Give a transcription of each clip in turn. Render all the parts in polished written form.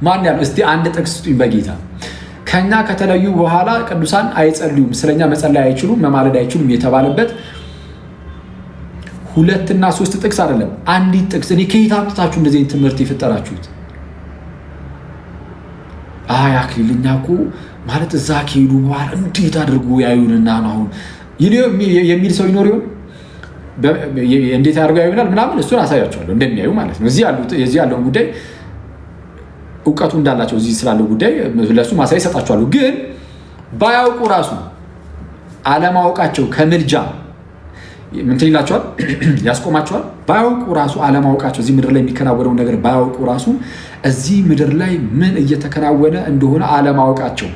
ማን ያለው? እስቲ አንድ ጥቅስ ስጡኝ በጌታ። ከኛ ከተለዩ በኋላ ቅዱሳን አይጸልዩም፣ ስለኛ መጸለይ አይችሉም፣ መማለድ አይችሉም የተባለበት 2 እና 3 ጥቅስ አይደለም፣ አንዲት ጥቅስ። እኔ ከየት አምጥታችሁ እንደዚህ ትምህርት የፈጠራችሁት? አይ አክሊል እኛ እኮ ማለት እዛ ከሄዱ በኋላ እንዴት አድርጎ ያዩንና ነው አሁን የሚል ሰው ይኖር ይሆን? እንዴት አድርገው ያዩናል ምናምን እሱን አሳያቸዋለሁ እንደሚያዩ ማለት ነው። እዚህ ያለውን ጉዳይ እውቀቱ እንዳላቸው እዚህ ስላለው ጉዳይ ለሱ ማሳያ ይሰጣቸዋለሁ። ግን ባያውቁ ራሱ አለማወቃቸው ከምልጃ ምን ይላቸዋል? ያስቆማቸዋል። ባያውቁ ራሱ አለማወቃቸው እዚህ ምድር ላይ የሚከናወነው ነገር ባያውቁ ራሱ እዚህ ምድር ላይ ምን እየተከናወነ እንደሆነ አለማወቃቸው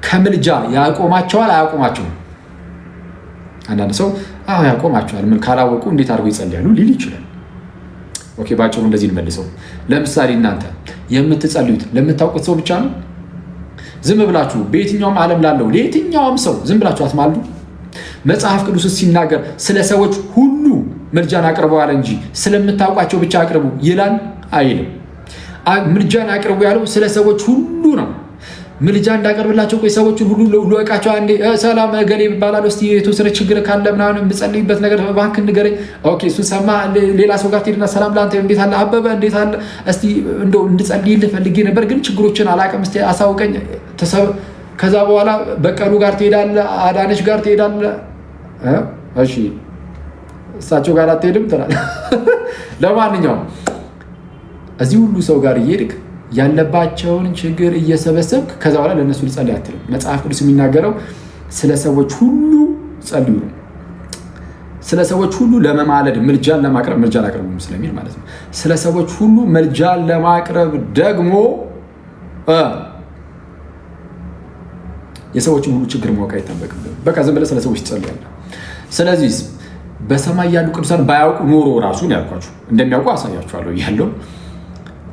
ከምልጃ ያቆማቸዋል አያቆማቸውም? አንዳንድ ሰው አዎ ያቆማቸዋል፣ ምን ካላወቁ እንዴት አድርገው ይጸልያሉ ሊል ይችላል። ኦኬ ባጭሩ እንደዚህ እንመልሰው። ለምሳሌ እናንተ የምትጸልዩት ለምታውቁት ሰው ብቻ ነው? ዝም ብላችሁ በየትኛውም ዓለም ላለው ለየትኛውም ሰው ዝም ብላችሁ አትማሉ? መጽሐፍ ቅዱስ ሲናገር ስለ ሰዎች ሁሉ ምልጃን አቅርበዋል እንጂ ስለምታውቋቸው ብቻ አቅርቡ ይላል አይልም። ምልጃን አቅርቡ ያለው ስለ ሰዎች ሁሉ ነው። ምልጃ እንዳቀርብላቸው ቆይ ሰዎችን ሁሉ ልወቃቸው። አንዴ ሰላም ገሌ ይባላል፣ እስቲ የተወሰነ ችግር ካለ ምናምን የምጸልይበት ነገር እባክህ ንገረኝ። ኦኬ እሱ ሰማ። ሌላ ሰው ጋር ትሄድና ሰላም ላንተ፣ እንዴት አለ አበበ፣ እንዴት አለ፣ እስቲ እንደው እንድጸልይልህ ፈልጌ ነበር ግን ችግሮችን አላውቅም፣ እስቲ አሳውቀኝ። ከዛ በኋላ በቀሉ ጋር ትሄዳለህ፣ አዳነች ጋር ትሄዳለህ። እሺ እሳቸው ጋር አትሄድም ትላለህ። ለማንኛውም እዚህ ሁሉ ሰው ጋር እየሄድክ ያለባቸውን ችግር እየሰበሰብክ ከዛ በኋላ ለእነሱ ልጸልይ አትልም። መጽሐፍ ቅዱስ የሚናገረው ስለ ሰዎች ሁሉ ጸልዩ ነው። ስለ ሰዎች ሁሉ ለመማለድ ምልጃን ለማቅረብ ምልጃን አቅርቡ ስለሚል ማለት ነው። ስለ ሰዎች ሁሉ ምልጃን ለማቅረብ ደግሞ የሰዎችን ሁሉ ችግር ማወቅ አይጠበቅብህም። በቃ ዝም ብለህ ስለ ሰዎች ትጸልያለህ። ስለዚህ በሰማይ ያሉ ቅዱሳን ባያውቁ ኖሮ ራሱን ያልኳችሁ እንደሚያውቁ አሳያችኋለሁ ያለው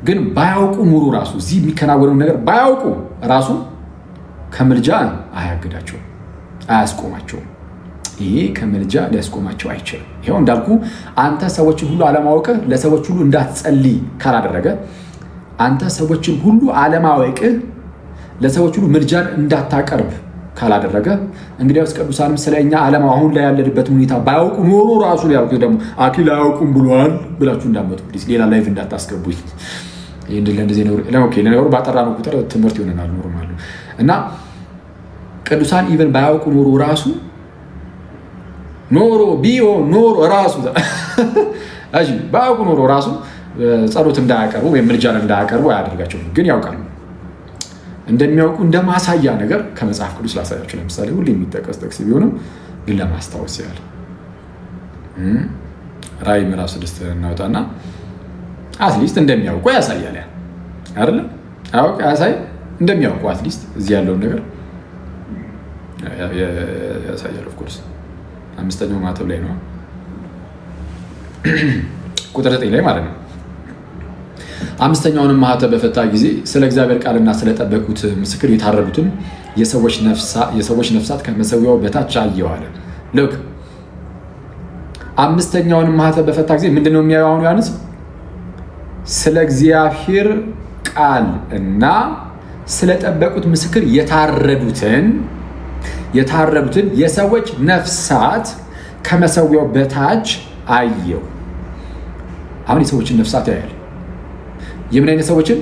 ግን ባያውቁ ኑሩ ራሱ እዚህ የሚከናወነው ነገር ባያውቁ ራሱ ከምልጃ አያግዳቸውም፣ አያስቆማቸውም። ይሄ ከምልጃ ሊያስቆማቸው አይችልም። ይኸው እንዳልኩ አንተ ሰዎችን ሁሉ አለማወቅህ ለሰዎች ሁሉ እንዳትጸልይ ካላደረገ፣ አንተ ሰዎችን ሁሉ አለማወቅህ ለሰዎች ሁሉ ምልጃን እንዳታቀርብ ካላደረገ፣ እንግዲያውስ ቅዱሳንም ስለኛ አሁን ላይ ያለንበት ሁኔታ ባያውቁ ኖሮ ራሱ ያልኩት ደግሞ አክሊል አያውቁም ብሏል ብላችሁ እንዳመጡ ሌላ ላይቭ እንዳታስገቡኝ። ለነገሩ ባጠራ ነው ቁጥር ትምህርት ይሆነናል ኖርማሉ። እና ቅዱሳን ኢቨን ባያውቁ ኖሮ ራሱ ባያውቁ ኖሮ ራሱ ጸሎት እንዳያቀርቡ ወይም ምልጃን እንዳያቀርቡ አያደርጋቸውም። ግን ያውቃሉ። እንደሚያውቁ እንደ ማሳያ ነገር ከመጽሐፍ ቅዱስ ላሳያቸው። ለምሳሌ ሁሌ የሚጠቀስ ጥቅስ ቢሆንም ግን ለማስታወስ ያህል ራዕይ ምዕራፍ 6 እናወጣና አትሊስት እንደሚያውቁ ያሳያል። አይደለ? አውቅ ያሳይ እንደሚያውቁ አትሊስት እዚህ ያለውን ነገር ያሳያል። ኦፍኮርስ 5ኛው ማተብ ላይ ነው ቁጥር 9 ላይ ማለት ነው። 5ኛውንም ማህተም በፈታ ጊዜ ስለ እግዚአብሔር ቃልና ስለጠበቁት ምስክር የታረዱትን የሰዎች ነፍሳት ከመሰዊያው በታች አየሁ አለ። ልክ 5ኛውንም ማህተም በፈታ ጊዜ ምንድነው የሚያየው? አሁን ዮሐንስ ስለ እግዚአብሔር ቃል እና ስለጠበቁት ምስክር የታረዱትን የሰዎች ነፍሳት ከመሰዊያው በታች አየሁ። አሁን የሰዎችን ነፍሳት ያያል። የምን አይነት ሰዎችን?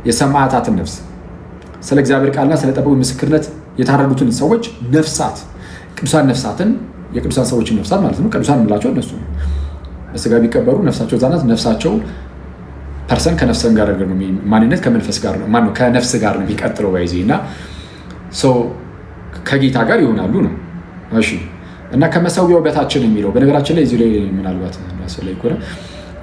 የሰማዕታትን ነፍስ፣ ስለ እግዚአብሔር ቃልና ስለጠበቁት ምስክርነት የታረዱትን ሰዎች ነፍሳት፣ ቅዱሳን ነፍሳትን፣ የቅዱሳን ሰዎችን ነፍሳት ማለት ነው። ቅዱሳን የምላቸው እነሱ በስጋ ቢቀበሩ ነፍሳቸው ዛናት። ነፍሳቸው ፐርሰን ከነፍሰን ጋር ነው፣ ማንነት ከመንፈስ ጋር ነው፣ ማነው ከነፍስ ጋር ነው የሚቀጥለው ባይዜ እና ከጌታ ጋር ይሆናሉ ነው። እሺ። እና ከመሰዊያው በታችን የሚለው በነገራችን ላይ እዚህ ላይ ምናልባት አስፈላጊ ከሆነ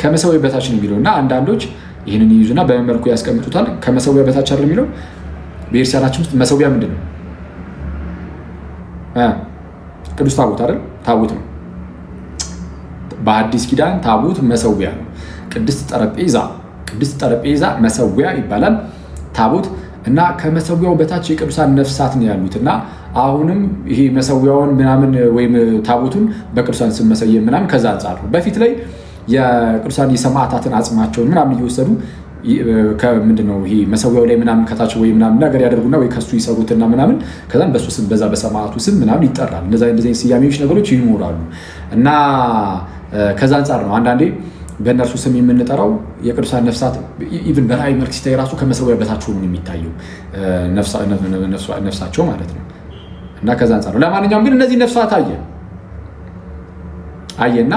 ከመሰዊያው በታችን የሚለው እና አንዳንዶች ይህንን ይይዙና በመልኩ ያስቀምጡታል። ከመሰዊያ በታች አይደል የሚለው? በኤርሲያናችን ውስጥ መሰዊያ ምንድን ነው? ቅዱስ ታቦት አይደል? ታቦት ነው። በአዲስ ኪዳን ታቦት መሰዊያ ነው። ቅድስት ጠረጴዛ መሰዊያ ይባላል ታቦት። እና ከመሰዊያው በታች የቅዱሳን ነፍሳት ነው ያሉት። እና አሁንም ይሄ መሰዊያውን ምናምን ወይም ታቦቱን በቅዱሳን ስም መሰየም ምናምን ከዛ አንጻር ነው። በፊት ላይ የቅዱሳን የሰማዕታትን አጽማቸውን ምናምን እየወሰዱ ምንድነው ይሄ መሰዊያው ላይ ምናምን ከታች ወይ ምናምን ነገር ያደርጉና ወይ ከሱ ይሰሩትና ምናምን ከዛም በሱ ስም በዛ በሰማዕቱ ስም ምናምን ይጠራል። እንደዚህ ስያሜዎች ነገሮች ይኖራሉ እና ከዛ አንጻር ነው አንዳንዴ በእነርሱ ስም የምንጠራው የቅዱሳን ነፍሳት ኢቭን በራእይ መልክ ሲታይ ራሱ ከመሰዊያ በታች ሆኖ የሚታየው ነፍሳቸው ማለት ነው። እና ከዛ አንጻር ነው። ለማንኛውም ግን እነዚህ ነፍሳት አየና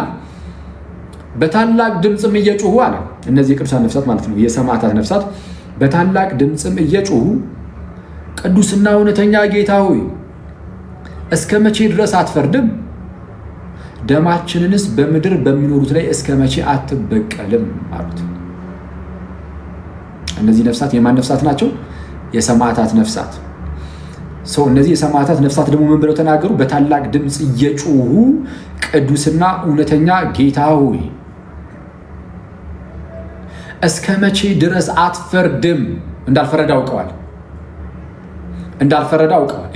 በታላቅ ድምፅም እየጮሁ አለ። እነዚህ የቅዱሳን ነፍሳት ማለት ነው፣ የሰማዕታት ነፍሳት በታላቅ ድምፅም እየጮሁ ቅዱስና እውነተኛ ጌታ ሆይ እስከ መቼ ድረስ አትፈርድም? ደማችንንስ በምድር በሚኖሩት ላይ እስከ መቼ አትበቀልም አሉት። እነዚህ ነፍሳት የማን ነፍሳት ናቸው? የሰማዕታት ነፍሳት። እነዚህ የሰማዕታት ነፍሳት ደግሞ ምን ብለው ተናገሩ? በታላቅ ድምፅ እየጮሁ ቅዱስና እውነተኛ ጌታ ሆይ እስከ መቼ ድረስ አትፈርድም? እንዳልፈረደ አውቀዋል።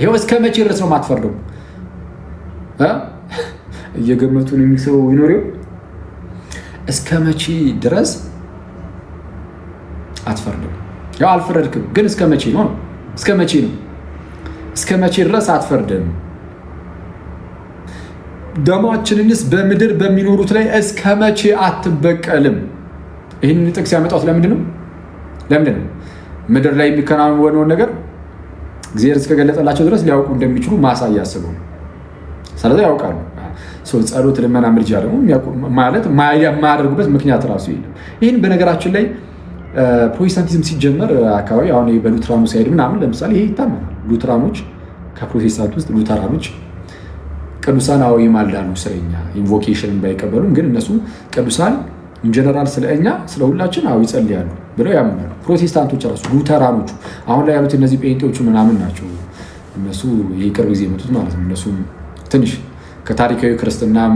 ይኸው እስከ መቼ ድረስ ነው የማትፈርደው? እየገመቱን የሚሰው ይኖረው እስከ መቼ ድረስ አትፈርድም? ያው አልፈረድክም፣ ግን እስከ መቼ ነው? እስከ መቼ ድረስ አትፈርድም? ደማችንንስ በምድር በሚኖሩት ላይ እስከ መቼ አትበቀልም? ይህን ጥቅስ ያመጣሁት ለምንድን ነው? ምድር ላይ የሚከናወነውን ነገር እግዚአብሔር እስከገለጸላቸው ድረስ ሊያውቁ እንደሚችሉ ማሳያ አስበው ነው። ስለዚህ ያውቃሉ። ጸሎት፣ ልመና፣ ምልጃ ደግሞ ማለት የማያደርጉበት ምክንያት ራሱ የለም። ይህን በነገራችን ላይ ፕሮቴስታንቲዝም ሲጀመር አካባቢ አሁን በሉትራኑ ሳይድ ምናምን ለምሳሌ ይሄ ይታመናል። ሉትራኖች ከፕሮቴስታንት ውስጥ ሉተራኖች ቅዱሳን ይማልዳሉ ስለኛ ኢንቮኬሽንን ባይቀበሉም ግን እነሱ ቅዱሳን ኢንጀነራል ስለኛ ስለሁላችን ይጸልያሉ ብለው ያምናሉ። ፕሮቴስታንቶች ራሱ ሉተራኖቹ አሁን ላይ ያሉት እነዚህ ጴንጤዎቹ ምናምን ናቸው። እነሱ የቅርብ ጊዜ የመጡት ማለት ነው። እነሱ ትንሽ ከታሪካዊ ክርስትናም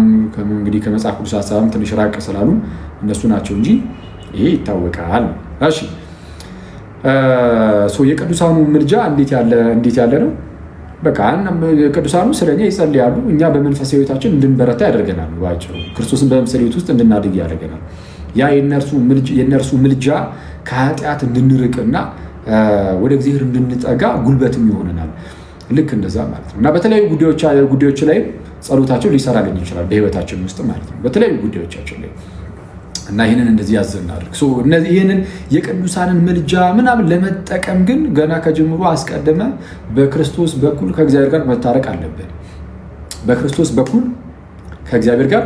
እንግዲህ ከመጽሐፍ ቅዱስ ሀሳብም ትንሽ ራቅ ስላሉ እነሱ ናቸው እንጂ ይሄ ይታወቃል። እሺ የቅዱሳኑ ምልጃ እንዴት ያለ ነው? በቃ ቅዱሳኑ ስለኛ ይጸልያሉ። እኛ በመንፈሳዊ ሕይወታችን እንድንበረታ ያደርገናል። ባጭሩ ክርስቶስን በመምሰል ሕይወት ውስጥ እንድናድግ ያደርገናል። ያ የእነርሱ ምልጃ ከኃጢአት እንድንርቅና ወደ እግዚአብሔር እንድንጠጋ ጉልበትም ይሆነናል። ልክ እንደዛ ማለት ነው እና በተለያዩ ጉዳዮች ላይ ጸሎታቸው ሊሰራልን ይችላል በሕይወታችን ውስጥ ማለት ነው፣ በተለያዩ ጉዳዮቻችን ላይ እና ይህንን እንደዚህ ያዘናል። ይህንን የቅዱሳንን ምልጃ ምናምን ለመጠቀም ግን ገና ከጅምሩ አስቀድመ በክርስቶስ በኩል ከእግዚአብሔር ጋር መታረቅ አለብን። በክርስቶስ በኩል ከእግዚአብሔር ጋር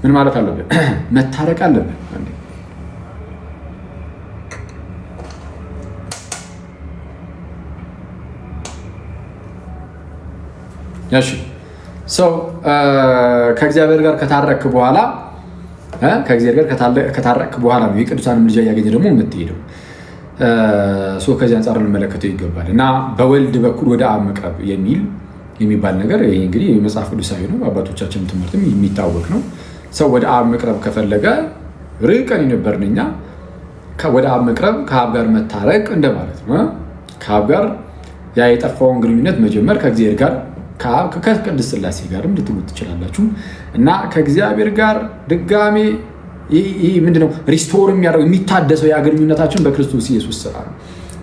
ምን ማለት አለብን? መታረቅ አለብን። እሺ ከእግዚአብሔር ጋር ከታረክ በኋላ ከእግዚአብሔር ጋር ከታረቅ በኋላ ነው የቅዱሳን ምልጃ እያገኘ ደግሞ የምትሄደው። ከዚህ አንጻር ልንመለከተው ይገባል እና በወልድ በኩል ወደ አብ መቅረብ የሚባል ነገር ይሄ እንግዲህ መጽሐፍ ቅዱሳዊ ነው፣ አባቶቻችን ትምህርትም የሚታወቅ ነው። ሰው ወደ አብ መቅረብ ከፈለገ ርቀን የነበርን እኛ ወደ አብ መቅረብ ከአብ ጋር መታረቅ እንደማለት ነው። ከአብ ጋር ያ የጠፋውን ግንኙነት መጀመር ከእግዚአብሔር ጋር ከቅድስት ሥላሴ ጋርም ልትሉት ትችላላችሁ እና ከእግዚአብሔር ጋር ድጋሜ ይህ ምንድነው ሪስቶር የሚታደሰው ያ ግንኙነታችን በክርስቶስ ኢየሱስ ስራ ነው።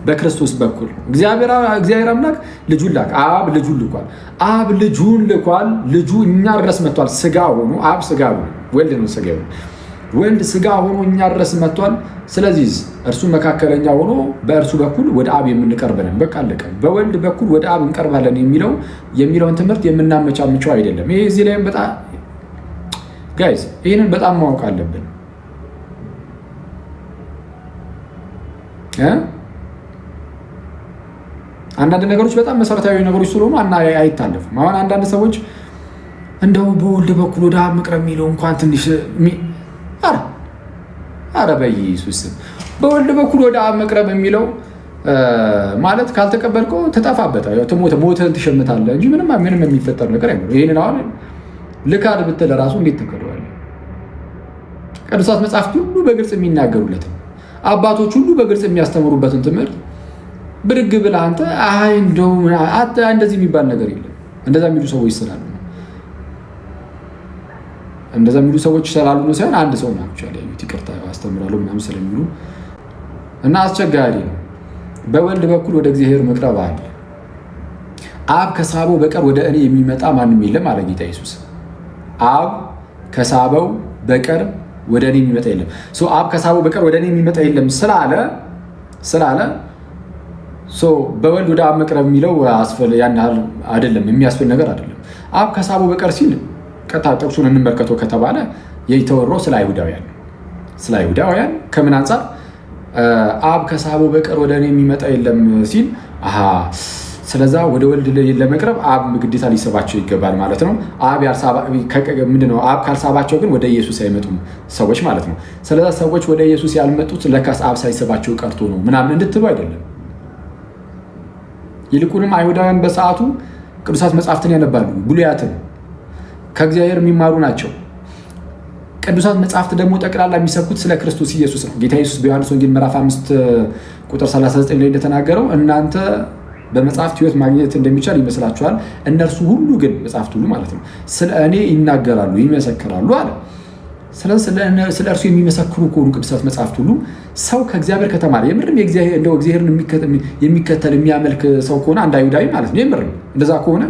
በክርስቶስ በኩል እግዚአብሔር አምላክ ልጁን ላክ። አብ ልጁን ልኳል። አብ ልጁን ልኳል። ልጁ እኛ ድረስ መጥቷል። ስጋ ሆኖ አብ ስጋ ሆኖ ወልድ ነው ስጋ ሆኖ ወልድ ስጋ ሆኖ እኛ ድረስ መጥቷል። ስለዚህ እርሱ መካከለኛ ሆኖ በእርሱ በኩል ወደ አብ የምንቀርብ ነን። በቃ አለቀ። በወልድ በኩል ወደ አብ እንቀርባለን የሚለውን ትምህርት የምናመቻምቸው አይደለም። ይሄ እዚህ ላይም በጣም ጋይዝ ይህንን በጣም ማወቅ አለብን። አንዳንድ ነገሮች በጣም መሰረታዊ ነገሮች ስለሆኑ አይታለፉም። አሁን አንዳንድ ሰዎች እንደው በወልድ በኩል ወደ አብ መቅረብ የሚለው እንኳን ትንሽ አረ በኢየሱስ በወልድ በኩል ወደ አብ መቅረብ የሚለው ማለት ካልተቀበልከው ትጠፋበታለህ፣ ሞትህን ትሸምታለህ እንጂ ምንም የሚፈጠር ነገር አይኖርም። ይሄንን አሁን ልካድ ብትል ራሱ እንዴት ትከደዋለህ? ቅዱሳት መጽሐፍት ሁሉ በግልጽ የሚናገሩለትን አባቶች ሁሉ በግልጽ የሚያስተምሩበትን ትምህርት ብድግ ብለህ አንተ እንደው እንደዚህ የሚባል ነገር የለም። እንደዛ የሚሉ ሰዎች ስላሉ እንደዛ የሚሉ ሰዎች ስላሉ ነው ሳይሆን አንድ ሰው ናቸው ያሉት ይቅርታ አስተምራለሁ ምናምን ስለሚሉ እና አስቸጋሪ ነው። በወልድ በኩል ወደ እግዚአብሔር መቅረብ አለ። አብ ከሳበው በቀር ወደ እኔ የሚመጣ ማንም የለም አለ ጌታ ኢየሱስ። አብ ከሳበው በቀር ወደ እኔ የሚመጣ የለም። አብ ከሳበው በቀር ወደ እኔ የሚመጣ የለም ስላለ በወልድ ወደ አብ መቅረብ የሚለው ያን ያህል አይደለም፣ የሚያስብል ነገር አይደለም። አብ ከሳበው በቀር ሲል ቀጥታ ጥቅሱን እንመልከተው ከተባለ የተወራው ስለ አይሁዳውያን ከምን አንጻር አብ ከሳበው በቀር ወደ እኔ የሚመጣ የለም ሲል ስለዛ ወደ ወልድ ለመቅረብ አብ ግዴታ ሊሰባቸው ይገባል ማለት ነው። አብ ካልሳባቸው ግን ወደ ኢየሱስ አይመጡም ሰዎች ማለት ነው። ስለዛ ሰዎች ወደ ኢየሱስ ያልመጡት ለካስ አብ ሳይሰባቸው ቀርቶ ነው ምናምን እንድትሉ አይደለም። ይልቁንም አይሁዳውያን በሰዓቱ ቅዱሳት መጽሐፍትን ያነባሉ፣ ብሉያትን ከእግዚአብሔር የሚማሩ ናቸው። ቅዱሳት መጽሐፍት ደግሞ ጠቅላላ የሚሰብኩት ስለ ክርስቶስ ኢየሱስ ነው። ጌታ ኢየሱስ በዮሐንስ ወንጌል ምዕራፍ 5 ቁጥር 39 ላይ እንደተናገረው እናንተ በመጽሐፍት ሕይወት ማግኘት እንደሚቻል ይመስላችኋል፣ እነርሱ ሁሉ ግን መጽሐፍት ሁሉ ማለት ነው ስለ እኔ ይናገራሉ ይመሰክራሉ አለ። ስለዚህ ስለ እርሱ የሚመሰክሩ ከሆኑ ቅዱሳት መጽሐፍት ሁሉ ሰው ከእግዚአብሔር ከተማረ የምርም እንደው እግዚአብሔርን የሚከተል የሚያመልክ ሰው ከሆነ አንድ አይሁዳዊ ማለት ነው የምርም እንደዛ ከሆነ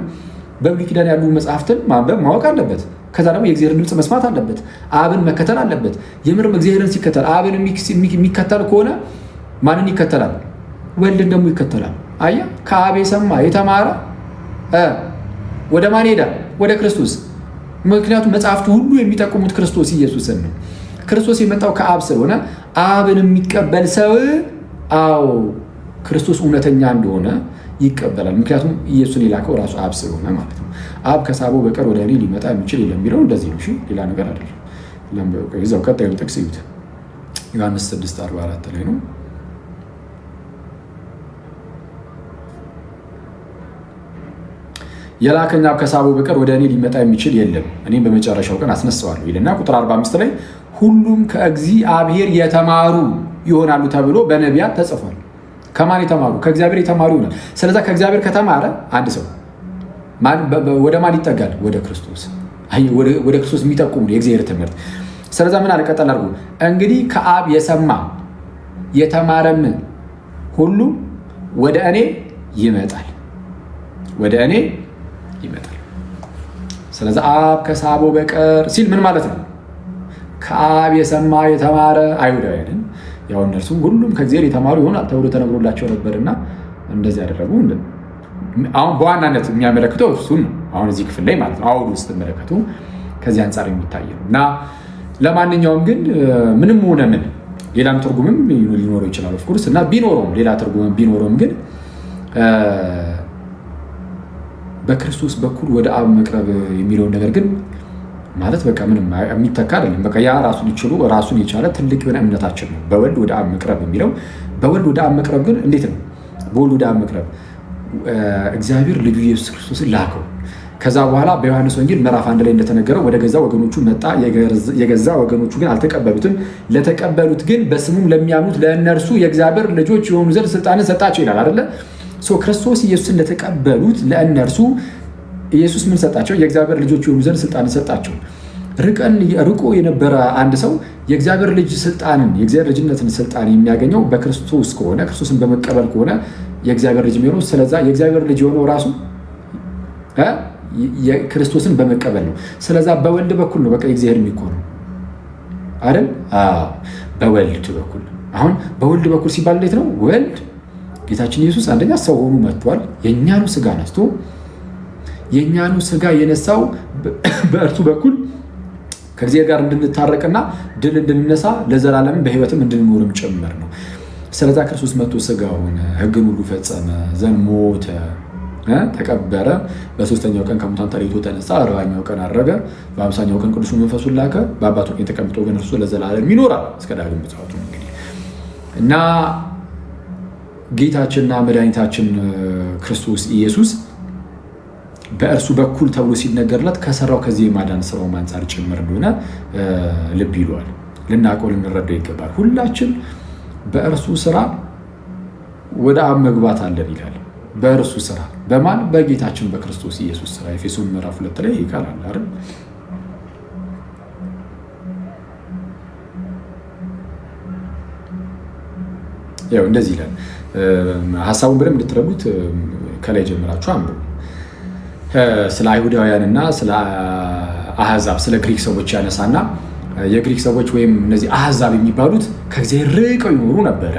በብሉይ ኪዳን ያሉ መጽሐፍትን ማንበብ ማወቅ አለበት። ከዛ ደግሞ የእግዚአብሔርን ድምፅ መስማት አለበት። አብን መከተል አለበት። የምርም እግዚአብሔርን ሲከተል አብን የሚከተል ከሆነ ማንን ይከተላል? ወልድን ደግሞ ይከተላል። አያ ከአብ የሰማ የተማረ ወደ ማን ሄዳል? ወደ ክርስቶስ። ምክንያቱም መጽሐፍቱ ሁሉ የሚጠቁሙት ክርስቶስ ኢየሱስን ነው። ክርስቶስ የመጣው ከአብ ስለሆነ አብን የሚቀበል ሰው ክርስቶስ እውነተኛ እንደሆነ ይቀበላል። ምክንያቱም ኢየሱስን የላከው ራሱ አብ ስለሆነ ማለት ነው። አብ ከሳበው በቀር ወደ እኔ ሊመጣ የሚችል የለም የሚለው እንደዚህ ነው። ሌላ ነገር አይደለም። እዛው ቀጣዩን ጥቅስ ይዩት። ዮሐንስ 6:44 ላይ ነው። የላከኝ አብ ከሳበው በቀር ወደ እኔ ሊመጣ የሚችል የለም፣ እኔም በመጨረሻው ቀን አስነሳዋለሁ ይልና ቁጥር 45 ላይ ሁሉም ከእግዚአብሔር የተማሩ ይሆናሉ ተብሎ በነቢያት ተጽፏል። ከማን የተማሩ? ከእግዚአብሔር የተማሩ ይሆናል። ስለዛ ከእግዚአብሔር ከተማረ አንድ ሰው ወደ ማን ይጠጋል? ወደ ክርስቶስ። ወደ ክርስቶስ የሚጠቁሙ የእግዚአብሔር ትምህርት። ስለዛ ምን አለ? ቀጠል አድርጎ እንግዲህ ከአብ የሰማ የተማረም ሁሉ ወደ እኔ ይመጣል፣ ወደ እኔ ይመጣል። ስለዛ አብ ከሳበው በቀር ሲል ምን ማለት ነው? ከአብ የሰማ የተማረ አይሁዳውያንን ያው እነርሱ ሁሉም ከእግዚአብሔር የተማሩ ይሆናል ተብሎ ተነግሮላቸው ነበርና እንደዚህ ያደረጉ። አሁን በዋናነት የሚያመለክተው እሱን ነው። አሁን እዚህ ክፍል ላይ ማለት ነው አውዱ ውስጥ ተመለከቱ ከዚህ አንጻር የሚታይ ነው። እና ለማንኛውም ግን ምንም ሆነ ምን ሌላም ትርጉምም ሊኖረው ይችላል ኦፍኮርስ። እና ቢኖረውም ሌላ ትርጉምም ቢኖረውም ግን በክርስቶስ በኩል ወደ አብ መቅረብ የሚለውን ነገር ግን ማለት በቃ ምንም የሚተካ አይደለም። በቃ ያ ራሱን የቻለ ትልቅ የሆነ እምነታችን ነው። በወልድ ወደ አብ መቅረብ የሚለው በወልድ ወደ አብ መቅረብ ግን እንዴት ነው? በወልድ ወደ አብ መቅረብ እግዚአብሔር ልጁ ኢየሱስ ክርስቶስን ላከው። ከዛ በኋላ በዮሐንስ ወንጌል ምዕራፍ 1 ላይ እንደተነገረው ወደ ገዛ ወገኖቹ መጣ፣ የገዛ ወገኖቹ ግን አልተቀበሉትም። ለተቀበሉት ግን በስሙም ለሚያምኑት ለእነርሱ የእግዚአብሔር ልጆች የሆኑ ዘንድ ስልጣንን ሰጣቸው ይላል አይደለ? ክርስቶስ ኢየሱስን ለተቀበሉት ለእነርሱ ኢየሱስ ምን ሰጣቸው? የእግዚአብሔር ልጆች የሆኑ ዘንድ ስልጣንን ሰጣቸው። ርቆ የነበረ አንድ ሰው የእግዚአብሔር ልጅ ስልጣንን የእግዚአብሔር ልጅነትን ስልጣን የሚያገኘው በክርስቶስ ከሆነ ክርስቶስን በመቀበል ከሆነ የእግዚአብሔር ልጅ የሚሆነው። ስለዛ የእግዚአብሔር ልጅ የሆነው ራሱ ክርስቶስን በመቀበል ነው። ስለዛ በወልድ በኩል ነው በቃ የእግዚአብሔር የሚሆነው አይደል? በወልድ በኩል አሁን በወልድ በኩል ሲባል እንዴት ነው? ወልድ ጌታችን ኢየሱስ አንደኛ ሰው ሆኖ መጥቷል። የእኛኑ ስጋ ነስቶ የእኛኑ ስጋ የነሳው በእርሱ በኩል ከእግዚአብሔር ጋር እንድንታረቅና ድል እንድንነሳ ለዘላለምን በሕይወትም እንድንኖርም ጭምር ነው። ስለዛ ክርስቶስ መጥቶ ስጋ ሆነ፣ ሕግን ሁሉ ፈጸመ፣ ዘንድ ሞተ፣ ተቀበረ፣ በሶስተኛው ቀን ከሙታን ተለይቶ ተነሳ፣ 40ኛው ቀን አረገ፣ በ50ኛው ቀን ቅዱስ መንፈሱን ላከ፣ በአባቱ ቀኝ ተቀምጦ ግን እርሱ ለዘላለም ይኖራል እስከ ዳግም ምጽአቱ። እንግዲህ እና ጌታችንና መድኃኒታችን ክርስቶስ ኢየሱስ በእርሱ በኩል ተብሎ ሲነገርለት ከሰራው ከዚህ የማዳን ስራው አንጻር ጭምር እንደሆነ ልብ ይለዋል። ልናውቀው ልንረዳው ይገባል። ሁላችን በእርሱ ስራ ወደ አብ መግባት አለን ይላል። በእርሱ ስራ በማን? በጌታችን በክርስቶስ ኢየሱስ ስራ። ኤፌሶን ምዕራፍ 2 ላይ ይቃል አለ አይደል? ያው እንደዚህ ይላል። ሀሳቡን በደንብ እንድትረዱት ከላይ ጀምራችሁ አንብቡ። ስለ አይሁዳውያንና ስለ አህዛብ ስለ ግሪክ ሰዎች ያነሳና የግሪክ ሰዎች ወይም እነዚህ አህዛብ የሚባሉት ከእግዚአብሔር ርቀው ይኖሩ ነበረ።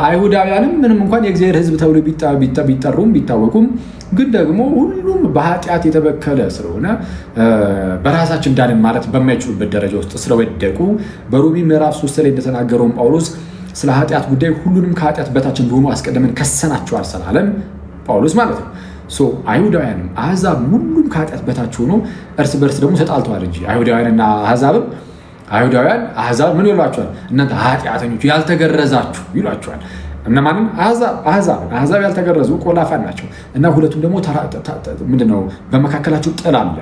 አይሁዳውያንም ምንም እንኳን የእግዚአብሔር ሕዝብ ተብሎ ቢጠሩም ቢታወቁም ግን ደግሞ ሁሉም በኃጢአት የተበከለ ስለሆነ በራሳችን ዳንን ማለት በማይችሉበት ደረጃ ውስጥ ስለወደቁ በሮሜ ምዕራፍ 3 ላይ እንደተናገረውን ጳውሎስ ስለ ኃጢአት ጉዳይ ሁሉንም ከኃጢአት በታች እንደሆኑ አስቀድመን ከሰናቸዋል ስላለም ጳውሎስ ማለት ነው። አይሁዳውያንም አህዛብ ሁሉም ከኃጢአት በታች ሆኖ እርስ በርስ ደግሞ ተጣልተዋል እንጂ አይሁዳውያንና አህዛብም አይሁዳውያን አህዛብ ምን ይሏቸዋል? እናንተ ኃጢአተኞች ያልተገረዛችሁ ይሏቸዋል። እነማንም? አህዛብ ያልተገረዙ ቆላፋን ናቸው እና ሁለቱም ደግሞ ምንድነው በመካከላቸው ጥል አለ፣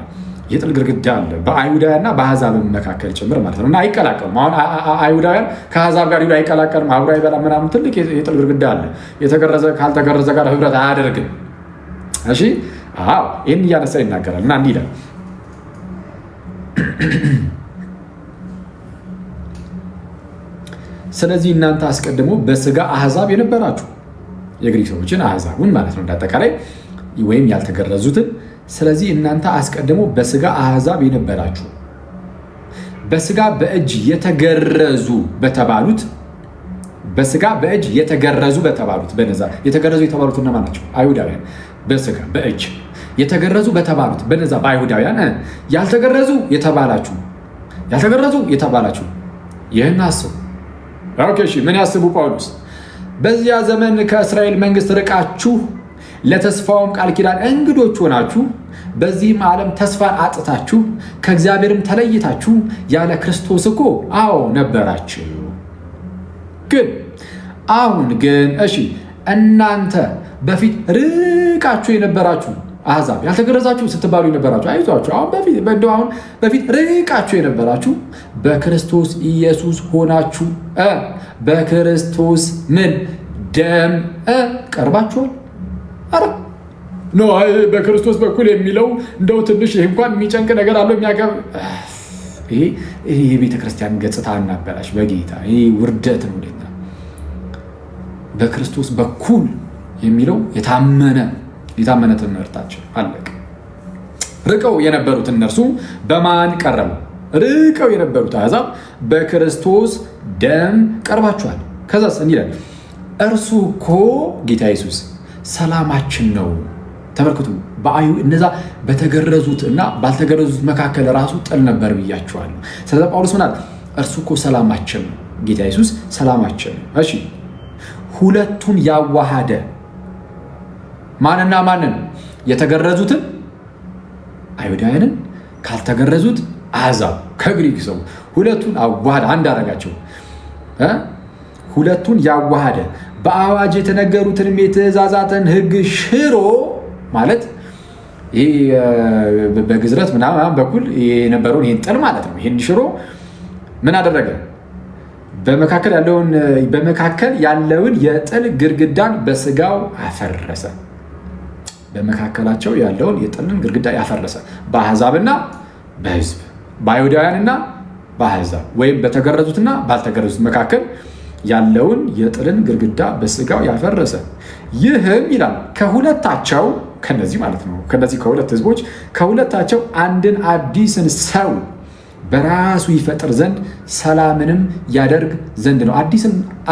የጥል ግድግዳ አለ በአይሁዳውያንና በአህዛብ መካከል ጭምር ማለት ነው። እና አይቀላቀሉም። አሁን አይሁዳውያን ከአህዛብ ጋር አይቀላቀልም፣ አብሮ አይበላም ምናምን፣ ትልቅ የጥል ግድግዳ አለ። የተገረዘ ካልተገረዘ ጋር ህብረት አያደርግም። እሺ ይህን እያነሳ ይናገራል እና እንዲህ ይላል ስለዚህ እናንተ አስቀድሞ በስጋ አህዛብ የነበራችሁ የግሪክ ሰዎችን አህዛቡን ማለት ነው እንዳጠቃላይ ወይም ያልተገረዙትን። ስለዚህ እናንተ አስቀድሞ በስጋ አህዛብ የነበራችሁ በስጋ በእጅ የተገረዙ በተባሉት በነዛ የተገረዙ የተባሉት እነማን ናቸው? አይሁዳውያን። በስጋ በእጅ የተገረዙ በተባሉት በነዛ በአይሁዳውያን ያልተገረዙ የተባላችሁ ይህን አስቡ። ምን ያስቡ ጳውሎስ? በዚያ ዘመን ከእስራኤል መንግስት ርቃችሁ ለተስፋውም ቃል ኪዳን እንግዶች ሆናችሁ በዚህም ዓለም ተስፋን አጥታችሁ ከእግዚአብሔርም ተለይታችሁ ያለ ክርስቶስ እኮ ነበራችሁ። አሁን ግን እናንተ በፊት ርቃችሁ የነበራችሁ አሕዛብ ያልተገረዛችሁ ስትባሉ የነበራችሁ አይዟችሁ። አሁን በፊት ርቃችሁ የነበራችሁ በክርስቶስ ኢየሱስ ሆናችሁ በክርስቶስ ምን ደም ቀርባችኋል። በክርስቶስ በኩል የሚለው እንደው ትንሽ ይህ እንኳን የሚጨንቅ ነገር አለው። ይሄ የቤተክርስቲያን ገጽታ እናበላሽ በጌታ ይሄ ውርደት ነው። በክርስቶስ በኩል የሚለው የታመነ ትምህርታችን አለቀ። ርቀው የነበሩት እነርሱ በማን ቀረቡ? ርቀው የነበሩት አሕዛብ በክርስቶስ ደም ቀርባችኋል። ከዛስ እንዲህ ይላል፣ እርሱ እኮ ጌታ ኢየሱስ ሰላማችን ነው። ተመልከቱ፣ እነዛ በተገረዙት እና ባልተገረዙት መካከል ራሱ ጥል ነበር ብያችኋለሁ። ስለዚህ ጳውሎስ ምን አለ? እርሱ እኮ ሰላማችን ነው። ጌታ ኢየሱስ ሰላማችን ነው። እሺ፣ ሁለቱን ያዋሃደ ማንና ማንን? የተገረዙትን አይሁዳውያንን ካልተገረዙት አሕዛብ ከግሪክ ሰው ሁለቱን አዋሃደ፣ አንድ አደረጋቸው። ሁለቱን ያዋሃደ በአዋጅ የተነገሩትንም የትእዛዛትን ሕግ ሽሮ ማለት ይህ በግዝረት ምናምን በኩል የነበረውን ይህን ጥል ማለት ነው። ይህን ሽሮ ምን አደረገ? በመካከል ያለውን የጥል ግድግዳን በስጋው አፈረሰ። በመካከላቸው ያለውን የጥልን ግድግዳ ያፈረሰ በአሕዛብና በሕዝብ በአይሁዳውያንና በአሕዛብ ወይም በተገረዙትና ባልተገረዙት መካከል ያለውን የጥልን ግድግዳ በስጋው ያፈረሰ። ይህም ይላል ከሁለታቸው ከነዚህ ማለት ነው ከነዚህ ከሁለት ሕዝቦች ከሁለታቸው አንድን አዲስን ሰው በራሱ ይፈጥር ዘንድ ሰላምንም ያደርግ ዘንድ ነው።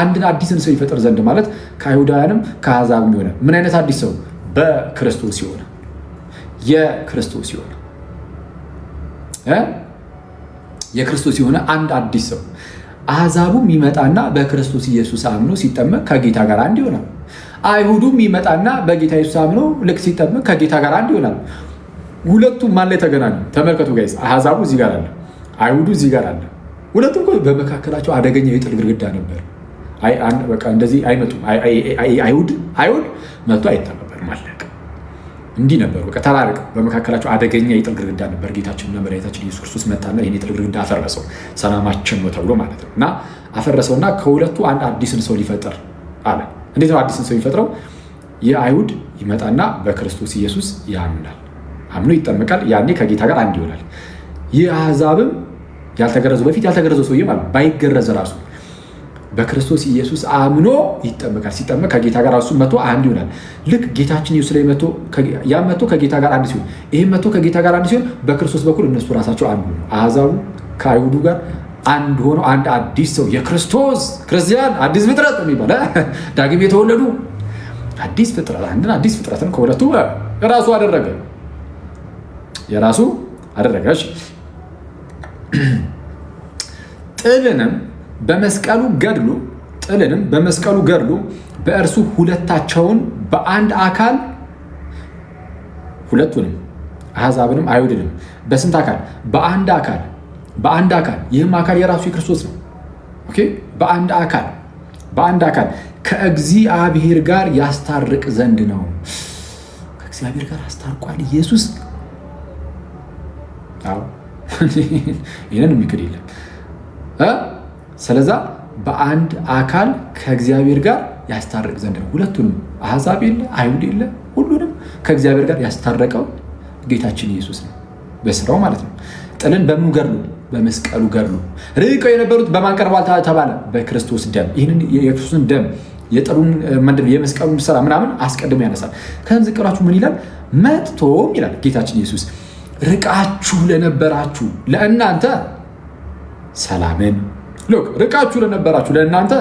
አንድን አዲስን ሰው ይፈጥር ዘንድ ማለት ከአይሁዳውያንም ከአሕዛብም የሆነ ምን አይነት አዲስ ሰው? በክርስቶስ የሆነ የክርስቶስ የሆነ አንድ አዲስ ሰው። አሕዛቡም ይመጣና በክርስቶስ ኢየሱስ አምኖ ሲጠመቅ ከጌታ ጋር አንድ ይሆናል። አይሁዱም ይመጣና በጌታ ኢየሱስ አምኖ ልክ ሲጠመቅ ከጌታ ጋር አንድ ይሆናል። ሁለቱም ማን ላይ ተገናኙ? ተመልከቱ ጋይስ፣ አሕዛቡ እዚህ ጋር አለ፣ አይሁዱ እዚህ ጋር አለ። ሁለቱም በመካከላቸው አደገኛ የጥል ግድግዳ ነበር። በቃ እንደዚህ አይመጡም። አይሁድ መጥቶ አይተባበርም፣ አለቀ። እንዲህ ነበሩ፣ በቃ ተራርቀው በመካከላቸው አደገኛ የጥል ግድግዳ ነበር። ጌታችንና መድኃኒታችን ኢየሱስ ክርስቶስ መጣና ይህን የጥል ግድግዳ አፈረሰው፣ ሰላማችን ነው ተብሎ ማለት ነው። እና አፈረሰውና ከሁለቱ አንድ አዲስን ሰው ሊፈጠር አለ። እንዴት ነው አዲስን ሰው የሚፈጥረው? የአይሁድ ይመጣና በክርስቶስ ኢየሱስ ያምናል፣ አምኖ ይጠመቃል። ያኔ ከጌታ ጋር አንድ ይሆናል። ይህ አሕዛብም በፊት ያልተገረዘው ሰውዬ ማለት ባይገረዝ ራሱ በክርስቶስ ኢየሱስ አምኖ ይጠመቃል። ሲጠመቅ ከጌታ ጋር እሱ መቶ አንድ ይሆናል። ልክ ጌታችን ኢየሱስ ላይ መቶ ከጌታ ጋር አንድ ሲሆን ይህም መቶ ከጌታ ጋር አንድ ሲሆን በክርስቶስ በኩል እነሱ ራሳቸው አንዱ ነው። አሕዛቡ ከአይሁዱ ጋር አንድ ሆኖ አንድ አዲስ ሰው የክርስቶስ ክርስቲያን አዲስ ፍጥረት የሚባል ዳግም የተወለዱ አዲስ ፍጥረት አንድን አዲስ ፍጥረትን ከሁለቱ የራሱ አደረገ የራሱ አደረገች። ጥልንም በመስቀሉ ገድሎ በእርሱ ሁለታቸውን በአንድ አካል ሁለቱንም አሕዛብንም አይሁድንም በስንት አካል? በአንድ አካል ይህም አካል የራሱ የክርስቶስ ነው። ኦኬ በአንድ አካል ከእግዚአብሔር ጋር ያስታርቅ ዘንድ ነው። ከእግዚአብሔር ጋር አስታርቋል ኢየሱስ። አዎ ይህንን የሚክድ የለም። ስለዛ በአንድ አካል ከእግዚአብሔር ጋር ያስታርቅ ዘንድ ነው። ሁለቱንም አሕዛብ የለ አይሁድ የለ ሁሉንም ከእግዚአብሔር ጋር ያስታረቀው ጌታችን ኢየሱስ ነው በስራው ማለት ነው። ጥልን በምኑ ገድሉ? በመስቀሉ ገድሉ። ርቀው የነበሩት በማን ቀርቧል ተባለ? በክርስቶስ ደም። ይህንን የክርስቶስን ደም የጥሉን ምንድን የመስቀሉን ስራ ምናምን አስቀድሞ ያነሳል። ከዚህ ዝቅራችሁ ምን ይላል? መጥቶም ይላል ጌታችን ኢየሱስ ርቃችሁ ለነበራችሁ ለእናንተ ሰላምን ርቃችሁ ለነበራችሁ ለእናንተ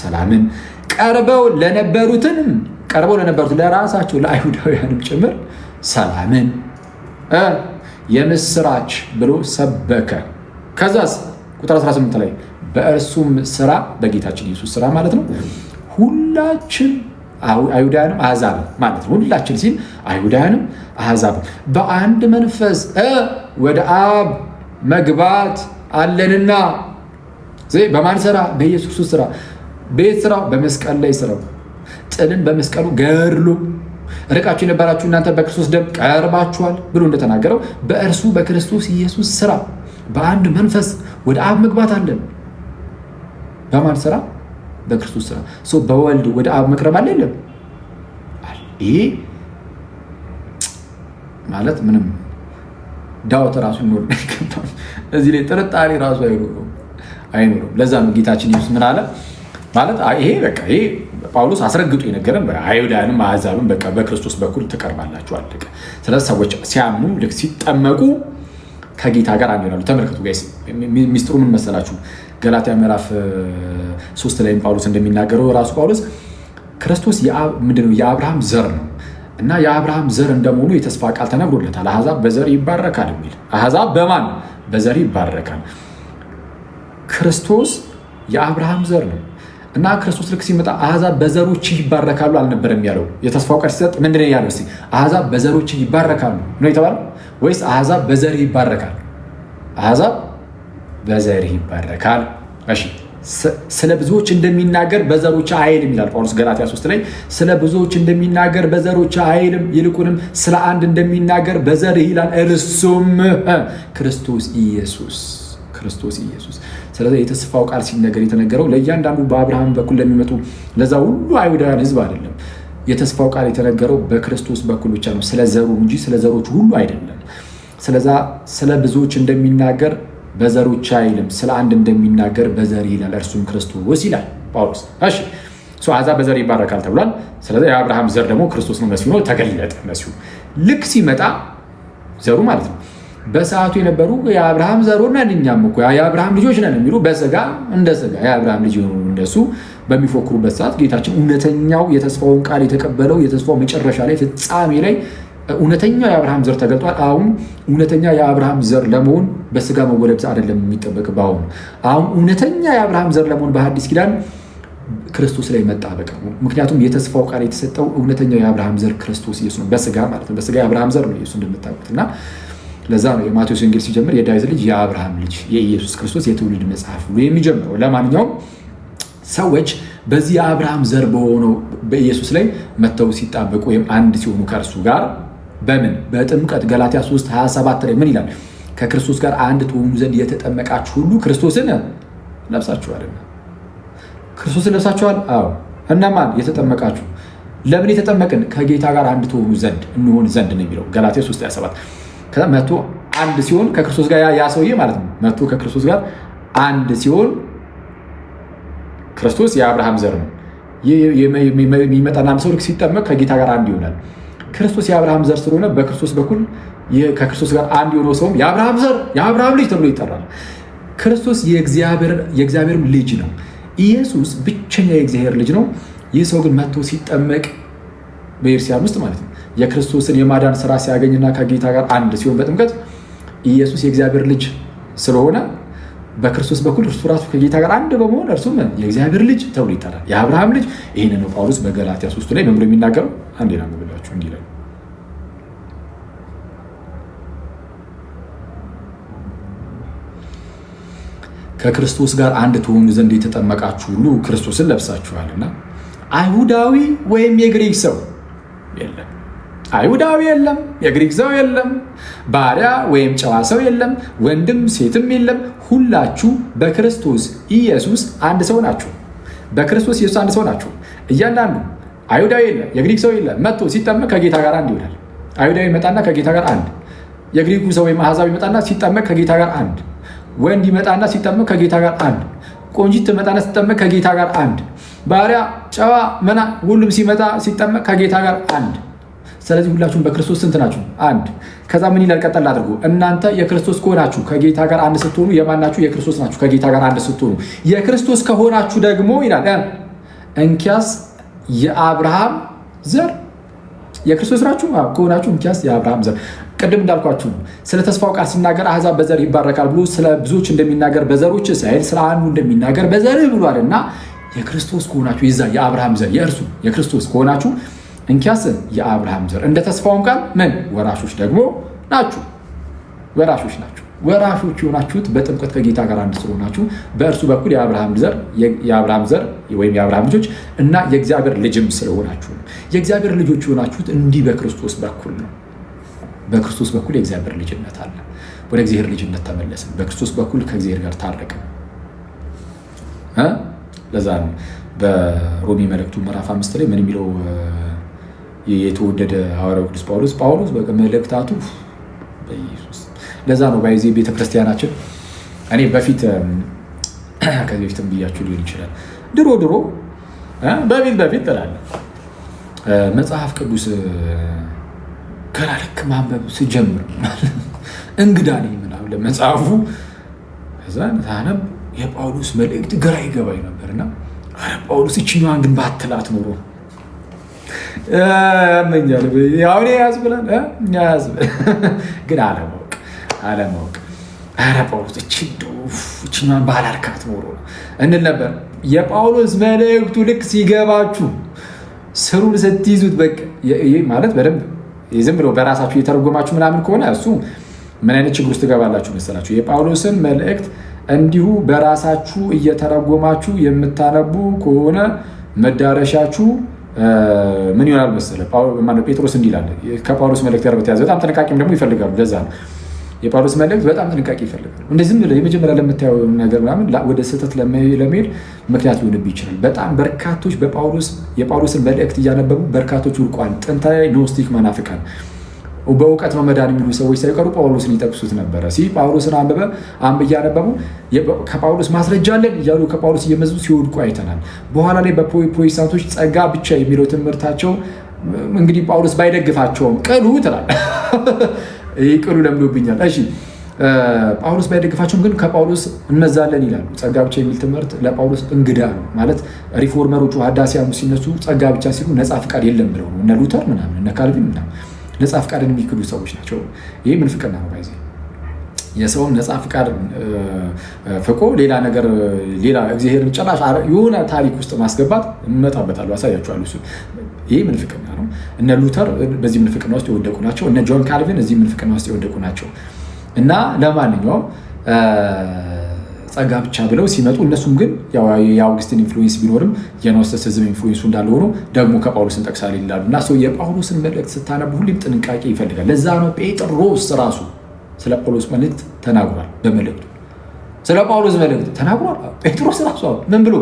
ሰላምን ቀርበው ለነበሩት ለራሳቸው ለአይሁዳውያንም ጭምር ሰላምን የምስራች ብሎ ሰበከ። ከዛስ ቁጥር 18 ላይ በእርሱም ስራ በጌታችን ኢየሱስ ስራ ማለት ነው ሁላችን አይሁዳውያንም አሕዛብም ማለት ነው። ሁላችን ሲል አይሁዳውያንም አሕዛብም በአንድ መንፈስ ወደ አብ መግባት አለንና በማን ስራ? በኢየሱስ ክርስቶስ ስራ። ቤት ስራው በመስቀል ላይ ስራው ጥልን በመስቀሉ ገድሎ ርቃችሁ የነበራችሁ እናንተ በክርስቶስ ደም ቀርባችኋል ብሎ እንደተናገረው በእርሱ በክርስቶስ ኢየሱስ ስራ በአንድ መንፈስ ወደ አብ መግባት አለን። በማን ስራ? በክርስቶስ ስራ። በወልድ ወደ አብ መቅረብ አለ የለም? ይሄ ማለት ምንም ዳውት ራሱ ይኖር አይገባም። እዚህ ላይ ጥርጣሬ ራሱ አይኖርም። ለዛ ነው ጌታችን ኢየሱስ ምን አለ ማለት ይሄ በቃ ይሄ ጳውሎስ አስረግጦ የነገረን አይሁዳውያንም አሕዛብም በቃ በክርስቶስ በኩል ትቀርባላችሁ አለቀ። ስለዚህ ሰዎች ሲያምኑ ልክ ሲጠመቁ ከጌታ ጋር አንድ ይሆናሉ። ተመልከቱ ጋይስ፣ ሚስጥሩ ምን መሰላችሁ? ገላትያ ምዕራፍ 3 ላይ ጳውሎስ እንደሚናገረው ራሱ ጳውሎስ ክርስቶስ ምንድነው የአብርሃም ዘር ነው እና የአብርሃም ዘር እንደመሆኑ የተስፋ ቃል ተነግሮለታል። አሕዛብ በዘር ይባረካል የሚል አሕዛብ በማን በዘር ይባረካል። ክርስቶስ የአብርሃም ዘር ነው እና ክርስቶስ ልክ ሲመጣ አሕዛብ በዘሮች ይባረካሉ አልነበረም ያለው? የተስፋው ቃል ሲሰጥ ምንድነው ያለው? እስኪ አሕዛብ በዘሮች ይባረካሉ ነው የተባለው ወይስ አሕዛብ በዘር ይባረካል? አሕዛብ በዘር ይባረካል። እሺ ስለ ብዙዎች እንደሚናገር በዘሮች አይልም ይላል ጳውሎስ ገላትያ 3 ላይ። ስለ ብዙዎች እንደሚናገር በዘሮች አይልም፣ ይልቁንም ስለ አንድ እንደሚናገር በዘር ይላል፣ እርሱም ክርስቶስ ኢየሱስ። ስለዚህ የተስፋው ቃል ሲነገር የተነገረው ለእያንዳንዱ በአብርሃም በኩል ለሚመጡ ለዛ ሁሉ አይሁዳውያን ሕዝብ አይደለም። የተስፋው ቃል የተነገረው በክርስቶስ በኩል ብቻ ነው፣ ስለ ዘሩ እንጂ ስለ ዘሮች ሁሉ አይደለም። ስለዛ ስለ ብዙዎች እንደሚናገር በዘሮች አይልም፣ ስለ አንድ እንደሚናገር በዘር ይላል፣ እርሱም ክርስቶስ ይላል ጳውሎስ። እሺ አሕዛብ በዘር ይባረካል ተብሏል። ስለዚህ የአብርሃም ዘር ደግሞ ክርስቶስ ነው፣ መሲሁ ነው፣ ተገለጠ። መሲሁ ልክ ሲመጣ ዘሩ ማለት ነው በሰዓቱ የነበሩ የአብርሃም ዘሩ ነን እኛም እኮ የአብርሃም ልጆች ነን የሚሉ በስጋ እንደ ስጋ የአብርሃም ልጅ የሆኑ እንደሱ በሚፎክሩበት ሰዓት ጌታችን እውነተኛው የተስፋውን ቃል የተቀበለው የተስፋው መጨረሻ ላይ ፍጻሜ ላይ እውነተኛው የአብርሃም ዘር ተገልጧል። አሁን እውነተኛ የአብርሃም ዘር ለመሆን በስጋ መወለድ አይደለም የሚጠበቅ። አሁን እውነተኛ የአብርሃም ዘር ለመሆን በሐዲስ ኪዳን ክርስቶስ ላይ መጣበቅ ነው። ምክንያቱም የተስፋው ቃል የተሰጠው እውነተኛው የአብርሃም ዘር ክርስቶስ ኢየሱስ ነው፣ በስጋ ማለት ነው። በስጋ የአብርሃም ዘር ነው ኢየሱስ እንደምታውቁት እና ለዛ ነው የማቴዎስ ወንጌል ሲጀምር የዳዊት ልጅ የአብርሃም ልጅ የኢየሱስ ክርስቶስ የትውልድ መጽሐፍ ብሎ የሚጀምረው። ለማንኛውም ሰዎች በዚህ የአብርሃም ዘር በሆነው በኢየሱስ ላይ መተው ሲጣበቁ ወይም አንድ ሲሆኑ ከእርሱ ጋር በምን በጥምቀት ገላትያ 3:27 ላይ ምን ይላል? ከክርስቶስ ጋር አንድ ትሆኑ ዘንድ የተጠመቃችሁ ሁሉ ክርስቶስን ለብሳችኋል። ክርስቶስን ለብሳችኋል። አዎ። እነማን የተጠመቃችሁ? ለምን የተጠመቅን? ከጌታ ጋር አንድ ትሆኑ ዘንድ እንሆን ዘንድ ነው የሚለው ገላትያ 3:27። ከዛ መቶ አንድ ሲሆን ከክርስቶስ ጋር ያ ሰውዬ ማለት ነው መቶ ከክርስቶስ ጋር አንድ ሲሆን ክርስቶስ የአብርሃም ዘር ነው። የሚመጣና ሰው ልክ ሲጠመቅ ከጌታ ጋር አንድ ይሆናል። ክርስቶስ የአብርሃም ዘር ስለሆነ በክርስቶስ በኩል ከክርስቶስ ጋር አንድ የሆነው ሰውም የአብርሃም ዘር የአብርሃም ልጅ ተብሎ ይጠራል። ክርስቶስ የእግዚአብሔርም ልጅ ነው። ኢየሱስ ብቸኛ የእግዚአብሔር ልጅ ነው። ይህ ሰው ግን መጥቶ ሲጠመቅ በኤርሲያን ውስጥ ማለት ነው የክርስቶስን የማዳን ስራ ሲያገኝና ከጌታ ጋር አንድ ሲሆን በጥምቀት ኢየሱስ የእግዚአብሔር ልጅ ስለሆነ በክርስቶስ በኩል እርሱ ራሱ ከጌታ ጋር አንድ በመሆን እርሱም የእግዚአብሔር ልጅ ተብሎ ይጠራል። የአብርሃም ልጅ። ይህን ነው ጳውሎስ በገላትያ 3 ላይ ምን ብሎ የሚናገረው? አንዴ ላንብብላችሁ እንዲህ ይላል። ከክርስቶስ ጋር አንድ ትሆኑ ዘንድ የተጠመቃችሁ ሁሉ ክርስቶስን ለብሳችኋልና አይሁዳዊ ወይም የግሪክ ሰው የለም፣ አይሁዳዊ የለም፣ የግሪክ ሰው የለም፣ ባሪያ ወይም ጨዋ ሰው የለም፣ ወንድም ሴትም የለም፣ ሁላችሁ በክርስቶስ ኢየሱስ አንድ ሰው ናችሁ። በክርስቶስ ኢየሱስ አንድ ሰው ናችሁ። እያንዳንዱ አይሁዳዊ የለም፣ የግሪክ ሰው የለም፣ መጥቶ ሲጠመቅ ከጌታ ጋር አንድ ይሆናል። አይሁዳዊ ይመጣና ከጌታ ጋር አንድ፣ የግሪኩ ሰው ወይም አሕዛብ ይመጣና ሲጠመቅ ከጌታ ጋር አንድ፣ ወንድ ይመጣና ሲጠመቅ ከጌታ ጋር አንድ፣ ቆንጂት ትመጣና ሲጠመቅ ከጌታ ጋር አንድ፣ ባሪያ ጨዋ መና ሁሉም ሲመጣ ሲጠመቅ ከጌታ ጋር አንድ። ስለዚህ ሁላችሁም በክርስቶስ ስንት ናችሁ? አንድ። ከዛ ምን ይላል? ቀጠል አድርጎ እናንተ የክርስቶስ ከሆናችሁ ከጌታ ጋር አንድ ስትሆኑ የማናችሁ? የክርስቶስ ናችሁ ከጌታ ጋር አንድ ስትሆኑ። የክርስቶስ ከሆናችሁ ደግሞ ይላል እንኪያስ የአብርሃም ዘር የክርስቶስ ናችሁ ከሆናችሁ እንኪያስ የአብርሃም ዘር። ቅድም እንዳልኳችሁ ስለ ተስፋው ቃል ሲናገር አሕዛብ በዘር ይባረካል ብሎ ስለ ብዙዎች እንደሚናገር በዘሮች ሳይል ስለ አንዱ እንደሚናገር በዘርህ ብሏል እና የክርስቶስ ከሆናችሁ የዛ የአብርሃም ዘር የእርሱ የክርስቶስ ከሆናችሁ እንኪያስ የአብርሃም ዘር እንደ ተስፋውም ቃል ምን ወራሾች ደግሞ ናችሁ። ወራሾች ናችሁ። ወራሾች የሆናችሁት በጥምቀት ከጌታ ጋር አንድ ስለሆናችሁ በእርሱ በኩል የአብርሃም ዘር ወይም የአብርሃም ልጆች እና የእግዚአብሔር ልጅም ስለሆናችሁ ነው። የእግዚአብሔር ልጆች የሆናችሁት እንዲህ በክርስቶስ በኩል ነው። በክርስቶስ በኩል የእግዚአብሔር ልጅነት አለ። ወደ እግዚአብሔር ልጅነት ተመለስን። በክርስቶስ በኩል ከእግዚአብሔር ጋር ታረቅን። ለዛ ነው በሮሜ መልእክቱ ምዕራፍ 5 ላይ ምን የሚለው የተወደደ ሐዋርያው ቅዱስ ጳውሎስ መልእክታቱ በኢየሱስ። ለዛ ነው ባይዜ ቤተክርስቲያናችን እኔ በፊት ከዚህ በፊትም ብያችሁ ሊሆን ይችላል ድሮ በፊት ትላለህ መጽሐፍ ቅዱስ ገና ልክ ማንበብ ስጀምር እንግዳ ነኝ ምናምን ለመጽሐፉ ከዛ ታነብ የጳውሎስ መልእክት ግራ ይገባኝ ነበርና ጳውሎስ እችኛዋን ግን ባትላት ኖሮ ያመኛል ያውኔ ያዝብላል ግን አለማወቅ ኧረ ጳውሎስ እችኛዋን ባላልካት ኖሮ እንል ነበር። የጳውሎስ መልእክቱ ልክ ሲገባችሁ ስሩን ስትይዙት በቃ ማለት በደንብ ዝም ብሎ በራሳችሁ እየተረጎማችሁ ምናምን ከሆነ እሱ ምን አይነት ችግር ውስጥ ትገባላችሁ መሰላችሁ? የጳውሎስን መልእክት እንዲሁ በራሳችሁ እየተረጎማችሁ የምታነቡ ከሆነ መዳረሻችሁ ምን ይሆናል መሰለ? ጴጥሮስ እንዲህ ይላል። ከጳውሎስ መልእክት ጋር በተያያዘ በጣም ጥንቃቄም ደግሞ ይፈልጋሉ። ለዛ ነው የጳውሎስ መልእክት በጣም ጥንቃቄ ይፈልጋል። እንደዚህ የመጀመሪያ ለምታየው ነገር ምናምን ወደ ስህተት ለመሄድ ምክንያት ሊሆንብህ ይችላል። በጣም በርካቶች የጳውሎስን መልእክት እያነበቡ በርካቶች ውድቋል። ጥንታዊ ኖስቲክ መናፍቃን በእውቀት ነው መዳን የሚሉ ሰዎች ሳይቀሩ ጳውሎስን ይጠቅሱት ነበረ። ጳውሎስን እያነበቡ ከጳውሎስ ማስረጃ አለን እያሉ ከጳውሎስ እየመዙ ሲወድቁ አይተናል። በኋላ ላይ በፕሮቴስታንቶች ጸጋ ብቻ የሚለው ትምህርታቸው እንግዲህ ጳውሎስ ባይደግፋቸውም ቅሉ ትላለህ። ይህ ቅሉ ለምዶብኛል። እሺ ጳውሎስ ባይደግፋቸውም ግን ከጳውሎስ እንመዛለን ይላሉ። ጸጋ ብቻ የሚል ትምህርት ለጳውሎስ እንግዳ ነው ማለት ሪፎርመሮቹ ሀዳሲያኑ ሲነሱ ጸጋ ብቻ ሲሉ ነፃ ፍቃድ የለም ብለው ነው። እነ ሉተር ምናምን እነ ካልቪን ምናምን ነፃ ፍቃድን የሚክዱ ሰዎች ናቸው። ይህ ምንፍቅና ነው። ባይዜ የሰውን ነፃ ፍቃድ ፍቆ ሌላ ነገር ሌላ እግዚአብሔርን ጭራሽ የሆነ ታሪክ ውስጥ ማስገባት እንመጣበታለሁ፣ አሳያችኋለሁ። እሱ ይህ ምንፍቅና ነው። እነ ሉተር በዚህ ምንፍቅና ውስጥ የወደቁ ናቸው። እነ ጆን ካልቪን እዚህ ምንፍቅና ውስጥ የወደቁ ናቸው። እና ለማንኛውም ጸጋ ብቻ ብለው ሲመጡ እነሱም ግን የአውግስቲን ኢንፍሉዌንስ ቢኖርም የኖስቲሲዝም ኢንፍሉዌንሱ እንዳለ ሆኖ ደግሞ ከጳውሎስ እንጠቅሳለን ይላሉ። እና ሰው የጳውሎስን መልእክት ስታነቡ ሁሌም ጥንቃቄ ይፈልጋል። ለዛ ነው ጴጥሮስ ራሱ ስለ ጳውሎስ መልእክት ተናግሯል። በመልእክቱ ስለ ጳውሎስ መልእክት ተናግሯል ጴጥሮስ ራሱ። ምን ብሎ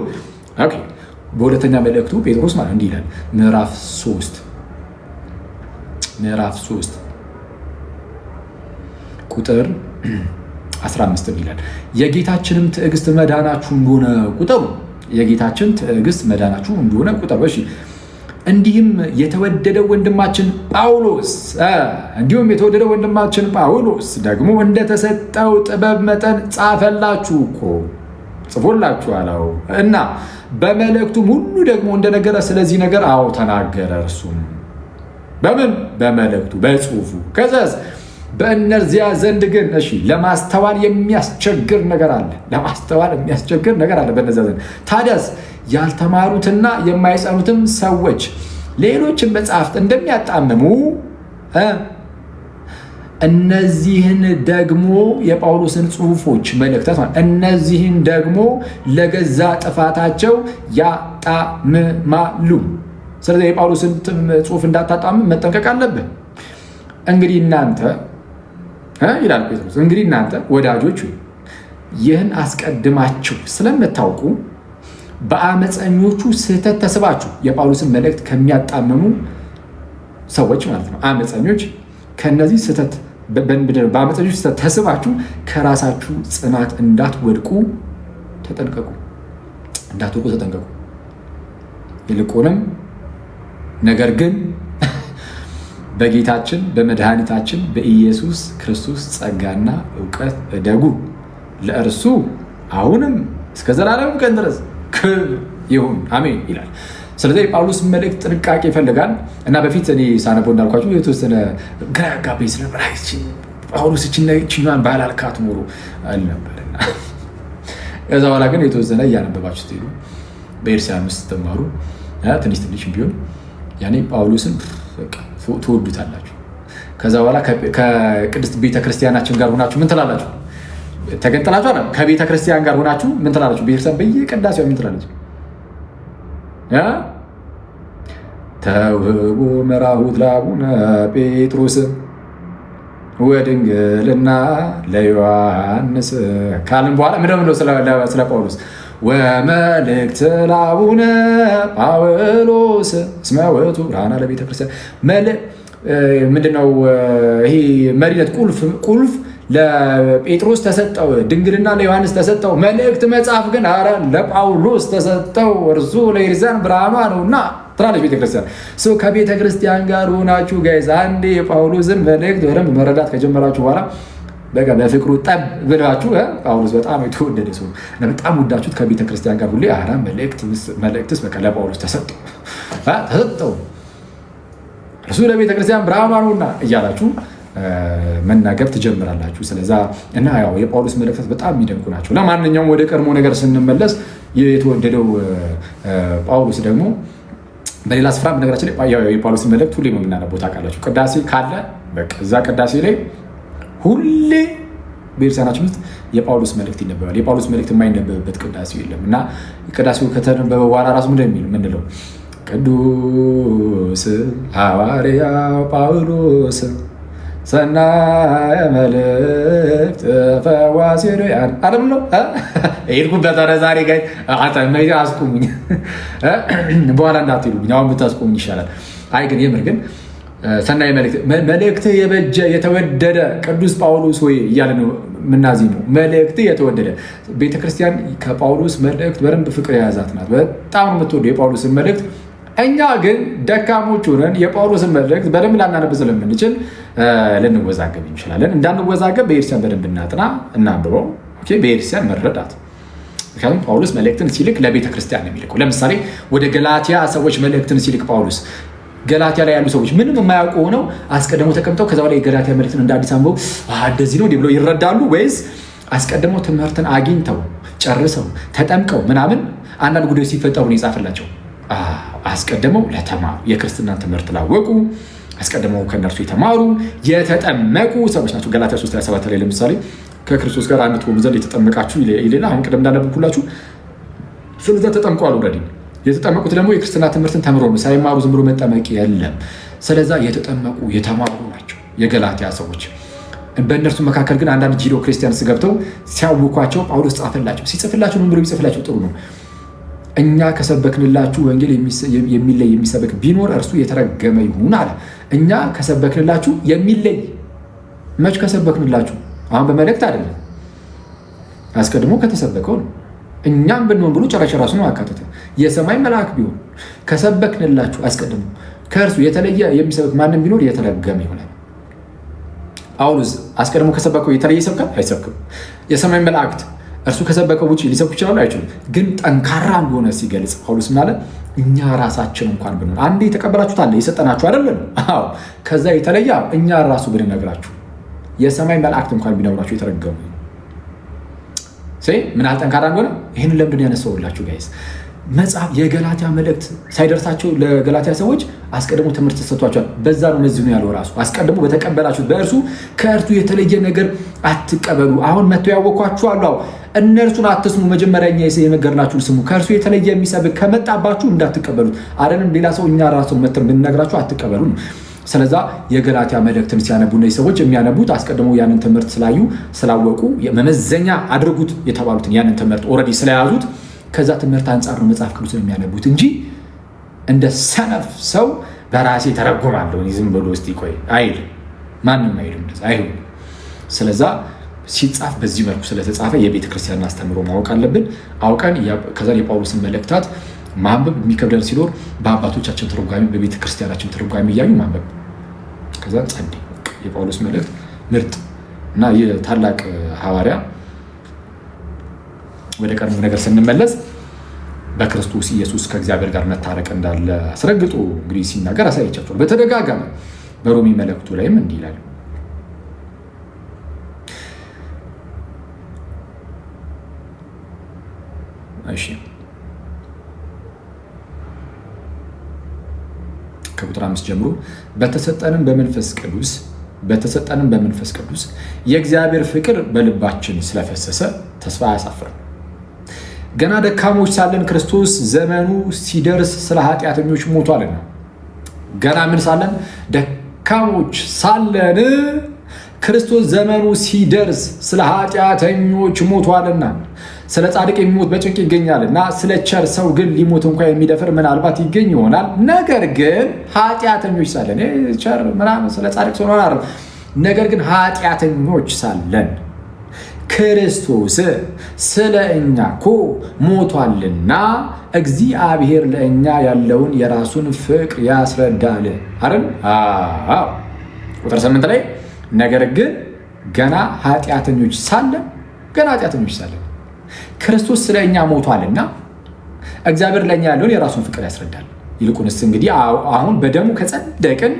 በሁለተኛ መልእክቱ ጴጥሮስ ማለት እንዲህ ይላል ምዕራፍ 3 ቁጥር 15 ይላል የጌታችንም ትዕግስት መዳናችሁ እንደሆነ ቁጠሩ። የጌታችን ትዕግስት መዳናችሁ እንደሆነ ቁጠሩ። እሺ እንዲሁም የተወደደው ወንድማችን ጳውሎስ ደግሞ እንደተሰጠው ጥበብ መጠን ጻፈላችሁ እኮ ጽፎላችኋል። እና በመልእክቱም ሁሉ ደግሞ እንደነገረ ስለዚህ ነገር ተናገረ። እርሱም በምን በመልእክቱ በጽሁፉ ከዛስ በእነዚያ ዘንድ ግን ለማስተዋል የሚያስቸግር ነገር አለ። በእነዚያ ዘንድ ታዲያስ ያልተማሩትና የማይጸኑትም ሰዎች ሌሎችን መጽሐፍት እንደሚያጣምሙ እነዚህን ደግሞ የጳውሎስን ጽሁፎች መልእክታት እነዚህን ደግሞ ለገዛ ጥፋታቸው ያጣምማሉ። ስለዚህ የጳውሎስን ጽሁፍ እንዳታጣምም መጠንቀቅ አለብን። እንግዲህ እናንተ ይላል ጴጥሮስ፣ እንግዲህ እናንተ ወዳጆች ይህን አስቀድማችሁ ስለምታውቁ በአመፀኞቹ ስህተት ተስባችሁ የጳውሎስን መልእክት ከሚያጣምሙ ሰዎች ማለት ነው። አመፀኞች ከነዚህ ስህተት በአመፀኞች ስህተት ተስባችሁ ከራሳችሁ ጽናት እንዳትወድቁ ተጠንቀቁ። ይልቁንም ነገር ግን በጌታችን በመድኃኒታችን በኢየሱስ ክርስቶስ ጸጋና እውቀት እደጉ፣ ለእርሱ አሁንም እስከ ዘላለም ቀን ድረስ ክብር ይሁን አሜን ይላል። ስለዚህ የጳውሎስ መልእክት ጥንቃቄ ይፈልጋል እና በፊት እኔ ሳነበው እንዳልኳቸው የተወሰነ ግራ ያጋባኝ ስለነበር ጳውሎስ ችኛን ባላልካት ኖሮ አልነበርና ከዛ በኋላ ግን የተወሰነ እያነበባችሁ ስትሄዱ በኤርሲያን ውስጥ ስትማሩ ትንሽ ቢሆን ያኔ ጳውሎስን ትወዱታላችሁ። ከዛ በኋላ ከቅድስት ቤተክርስቲያናችን ጋር ሆናችሁ ምን ትላላችሁ? ተገንጥላችሁ አለ ከቤተክርስቲያን ጋር ሆናችሁ ምን ትላላችሁ? ቤተክርስቲያን በየቅዳሴው ምን ትላለች? ተውህቦ መራሁት ለአቡነ ጴጥሮስ ወድንግልና ለዮሐንስ ካልን በኋላ ምንድን ነው ስለ ጳውሎስ ወመልእክት ለአቡነ ጳውሎስ እስመ ውእቱ ብርሃነ ለቤተክርስቲያን ምንድነው? ይሄ መሪነት ቁልፍ ለጴጥሮስ ተሰጠው፣ ድንግልና ለዮሐንስ ተሰጠው። መልእክት መጽሐፍ ግን ለጳውሎስ ተሰጠው፣ እርሱ ለቤተክርስቲያን ብርሃኗ ነውና ትላለች ቤተክርስቲያን። ከቤተክርስቲያን ጋር ሆናችሁ ጋይዝ አንዴ የጳውሎስን መልእክት በደንብ መረዳት ከጀመራችሁ በኋላ በቃ በፍቅሩ ጠብ ብላችሁ ጳውሎስ በጣም የተወደደ ሰው በጣም ወዳችሁት ከቤተክርስቲያን ጋር ሁሌ መልእክትስ በቃ ለጳውሎስ ተሰጠው እርሱ ለቤተክርስቲያን ብርሃኗ ነውና እያላችሁ መናገር ትጀምራላችሁ። ስለዛ እና የጳውሎስ መልእክታት በጣም የሚደንቁ ናቸው። ለማንኛውም ወደ ቀድሞ ነገር ስንመለስ የተወደደው ጳውሎስ ደግሞ በሌላ ስፍራ በነገራችን ላይ የጳውሎስን መልእክት ሁሌ የምናነበው ታውቃላችሁ። ቅዳሴ ካለ በቃ እዛ ቅዳሴ ላይ ሁሌ ቤተክርስቲያናችን ውስጥ የጳውሎስ መልእክት ይነበባል። የጳውሎስ መልእክት የማይነበብበት ቅዳሴ የለም እና ቅዳሴው ከተነበበ በኋላ ራሱ ምንድነው ቅዱስ ሐዋርያው ጳውሎስ ሰናየ መልእክት ፈዋሴ አለም ነው ሄድኩበት። ኧረ ዛሬ ጋር አስቁሙኝ፣ በኋላ እንዳትሄዱብኝ፣ አሁን ብታስቁሙኝ ይሻላል። አይ ግን የምር ግን ሰናይ መልእክት የበጀ የተወደደ ቅዱስ ጳውሎስ ወይ እያለ ነው የምናዜመው። መልእክት የተወደደ ቤተክርስቲያን ከጳውሎስ መልእክት በደንብ ፍቅር የያዛት ናት። በጣም የምትወደው የጳውሎስን መልእክት። እኛ ግን ደካሞች ሆነን የጳውሎስን መልእክት በደንብ ላናነብ ስለምንችል ልንወዛገብ እንችላለን። እንዳንወዛገብ በኤርሲያን በደንብ እናንብበው። በኤርሲያን መረዳት። ምክንያቱም ጳውሎስ መልእክትን ሲልክ ለቤተክርስቲያን ነው የሚልከው። ለምሳሌ ወደ ገላትያ ሰዎች መልእክትን ሲልክ ጳውሎስ ገላትያ ላይ ያሉ ሰዎች ምንም የማያውቁ ሆነው አስቀድመው ተቀምጠው ከዛ በላይ የገላትያ መልእክትን እንደ አዲስ አንብበው እንደዚህ ነው ብለው ይረዳሉ? ወይስ አስቀድመው ትምህርትን አግኝተው ጨርሰው ተጠምቀው ምናምን አንዳንድ ጉዳዮች ሲፈጠሩ ነው የጻፈላቸው? አስቀድመው ለተማሩ የክርስትናን ትምህርት ላወቁ አስቀድመው ከእነርሱ የተማሩ የተጠመቁ ሰዎች ናቸው። ገላትያ 3:27 ላይ ለምሳሌ ከክርስቶስ ጋር አንድ ትሆኑ ዘንድ የተጠመቃችሁ ይልና አሁን ቅድም እንዳነበብኩላችሁ ስለዛ ተጠምቀዋል። ኦልሬዲ የተጠመቁት ደግሞ የክርስትና ትምህርትን ተምሮ ነው። ሳይማሩ ዝም ብሎ መጠመቅ የለም። ስለዛ የተጠመቁ የተማሩ ናቸው የገላትያ ሰዎች። በእነርሱ መካከል ግን አንዳንድ ጂዶ ክርስቲያንስ ገብተው ሲያውኳቸው ጳውሎስ ጻፈላቸው። ሲጽፍላቸው ምን ብሎ ቢጽፍላቸው ጥሩ ነው? እኛ ከሰበክንላችሁ ወንጌል የሚለይ የሚሰበክ ቢኖር እርሱ የተረገመ ይሁን አለ። እኛ ከሰበክንላችሁ የሚለይ መች ከሰበክንላችሁ? አሁን በመልእክት አይደለም፣ አስቀድሞ ከተሰበከው ነው። እኛም ብንሆን ብሎ ጭራሽ ራሱን አካተተ። የሰማይ መልአክ ቢሆን ከሰበክንላችሁ አስቀድሞ ከእርሱ የተለየ የሚሰብክ ማንም ቢኖር የተረገመ ይሆናል። ጳውሎስ አስቀድሞ ከሰበከው የተለየ ይሰብካል? አይሰብክም። የሰማይ መላእክት እርሱ ከሰበከው ውጭ ሊሰብኩ ይችላሉ? አይችሉም። ግን ጠንካራ እንደሆነ ሲገልጽ ጳውሎስ ማለት እኛ ራሳችን እንኳን ብንሆን አንዴ የተቀበላችሁት አለ የሰጠናችሁ አይደለም? አዎ። ከዛ የተለየ እኛ ራሱ ብንነግራችሁ የሰማይ መላእክት እንኳን ቢነግሯችሁ የተረገሙ ምን ያህል ጠንካራ እንደሆነ ይህንን ለምንድን ያነሳውላችሁ ጋይስ? መጽሐፍ የገላትያ መልእክት ሳይደርሳቸው ለገላትያ ሰዎች አስቀድሞ ትምህርት ተሰጥቷቸዋል። በዛ ነው እነዚህ ነው ያለው ራሱ አስቀድሞ በተቀበላችሁት በእርሱ ከእርሱ የተለየ ነገር አትቀበሉ። አሁን መጥተው ያወኳችሁ አሉ። እነርሱን አትስሙ፣ መጀመሪያ እኛ የነገርናችሁን ስሙ። ከእርሱ የተለየ የሚሰብክ ከመጣባችሁ እንዳትቀበሉት። አይደለም ሌላ ሰው እኛ ራሱ መጥተን ብንነግራችሁ አትቀበሉ ነው። ስለዛ የገላትያ መልእክትን ሲያነቡ እነዚህ ሰዎች የሚያነቡት አስቀድሞ ያንን ትምህርት ስላዩ ስላወቁ መመዘኛ አድርጉት የተባሉትን ያንን ትምህርት ኦልሬዲ ስለያዙት ከዛ ትምህርት አንጻር ነው መጽሐፍ ቅዱስን የሚያነቡት እንጂ እንደ ሰነፍ ሰው በራሴ ተረጎማለሁ ዝም ብሎ እስቲ ቆይ አይል ማንም አይልም እንደዛ አይሁን። ስለዛ ሲጻፍ በዚህ መልኩ ስለተጻፈ የቤተ ክርስቲያንን አስተምሮ ማወቅ አለብን። አውቀን ከዛ የጳውሎስን መልእክታት ማንበብ የሚከብደን ሲኖር በአባቶቻችን ትርጓሜ በቤተ ክርስቲያናችን ትርጓሜ እያዩ ማንበብ ከዛ ጸዴ የጳውሎስ መልእክት ምርጥ እና የታላቅ ሐዋርያ ወደ ቀድሞ ነገር ስንመለስ በክርስቶስ ኢየሱስ ከእግዚአብሔር ጋር መታረቅ እንዳለ አስረግጦ እንግዲህ ሲናገር አሳይቻቸዋል። በተደጋጋሚ በሮሜ መልእክቱ ላይም እንዲህ ይላል። እሺ ከቁጥር 5 ጀምሮ በተሰጠንም በመንፈስ ቅዱስ የእግዚአብሔር ፍቅር በልባችን ስለፈሰሰ ተስፋ አያሳፍርም። ገና ደካሞች ሳለን ክርስቶስ ዘመኑ ሲደርስ ስለ ኃጢአተኞች ሞቷልና። ገና ምን ሳለን? ደካሞች ሳለን ክርስቶስ ዘመኑ ሲደርስ ስለ ኃጢአተኞች ሞቷልና። ስለ ጻድቅ የሚሞት በጭንቅ ይገኛልና፣ ስለ ቸር ሰው ግን ሊሞት እንኳ የሚደፍር ምናልባት ይገኝ ይሆናል። ነገር ግን ኃጢአተኞች ሳለን ቸር ምናምን ስለ ጻድቅ ሰው ነው። ነገር ግን ኃጢአተኞች ሳለን ክርስቶስ ስለ እኛ እኮ ሞቷልና እግዚአብሔር ለእኛ ያለውን የራሱን ፍቅር ያስረዳል አይደል? አዎ። ቁጥር 8 ላይ ነገር ግን ገና ኃጢአተኞች ሳለን ክርስቶስ ስለ እኛ ሞቷልና እግዚአብሔር ለእኛ ያለውን የራሱን ፍቅር ያስረዳል። ይልቁንስ እንግዲህ አሁን በደሙ ከጸደቅን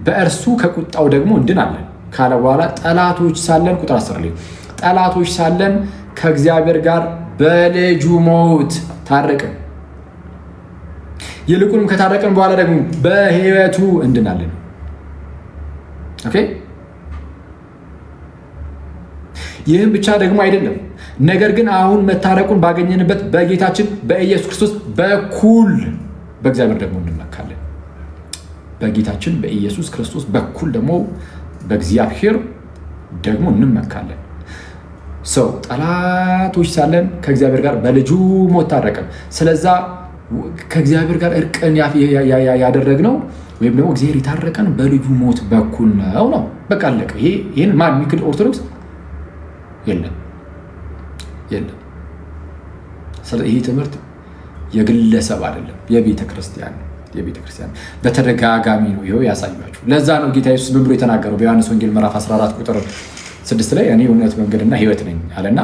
በእርሱ ከቁጣው ደግሞ እንድናለን ካለ በኋላ ጠላቶች ሳለን ቁጥር 10 ላይ ጠላቶች ሳለን ከእግዚአብሔር ጋር በልጁ ሞት ታረቅን። ይልቁንም ከታረቅን በኋላ ደግሞ በሕይወቱ እንድናለን። ኦኬ። ይህም ብቻ ደግሞ አይደለም፣ ነገር ግን አሁን መታረቁን ባገኘንበት በጌታችን በኢየሱስ ክርስቶስ በኩል በእግዚአብሔር ደግሞ እንመካለን። በጌታችን በኢየሱስ ክርስቶስ በኩል ደግሞ በእግዚአብሔር ደግሞ እንመካለን። ሰው ጠላቶች ሳለን ከእግዚአብሔር ጋር በልጁ ሞት ታረቅን። ስለዛ ከእግዚአብሔር ጋር እርቅን ያደረግነው ወይም ደግሞ እግዚአብሔር የታረቀን በልጁ ሞት በኩል ነው። በቃ አለቀ። ይህን ማን የሚክድ ኦርቶዶክስ የለም። ይህ ትምህርት የግለሰብ አይደለም፣ የቤተ ክርስቲያን ነው። በተደጋጋሚ ነው ይኸው ያሳያችሁ። ለዛ ነው ጌታ ኢየሱስ ምን ብሎ የተናገረው በዮሐንስ ወንጌል ምዕራፍ 14 ቁጥር 6 ላይ እኔ እውነት መንገድና ሕይወት ነኝ አለና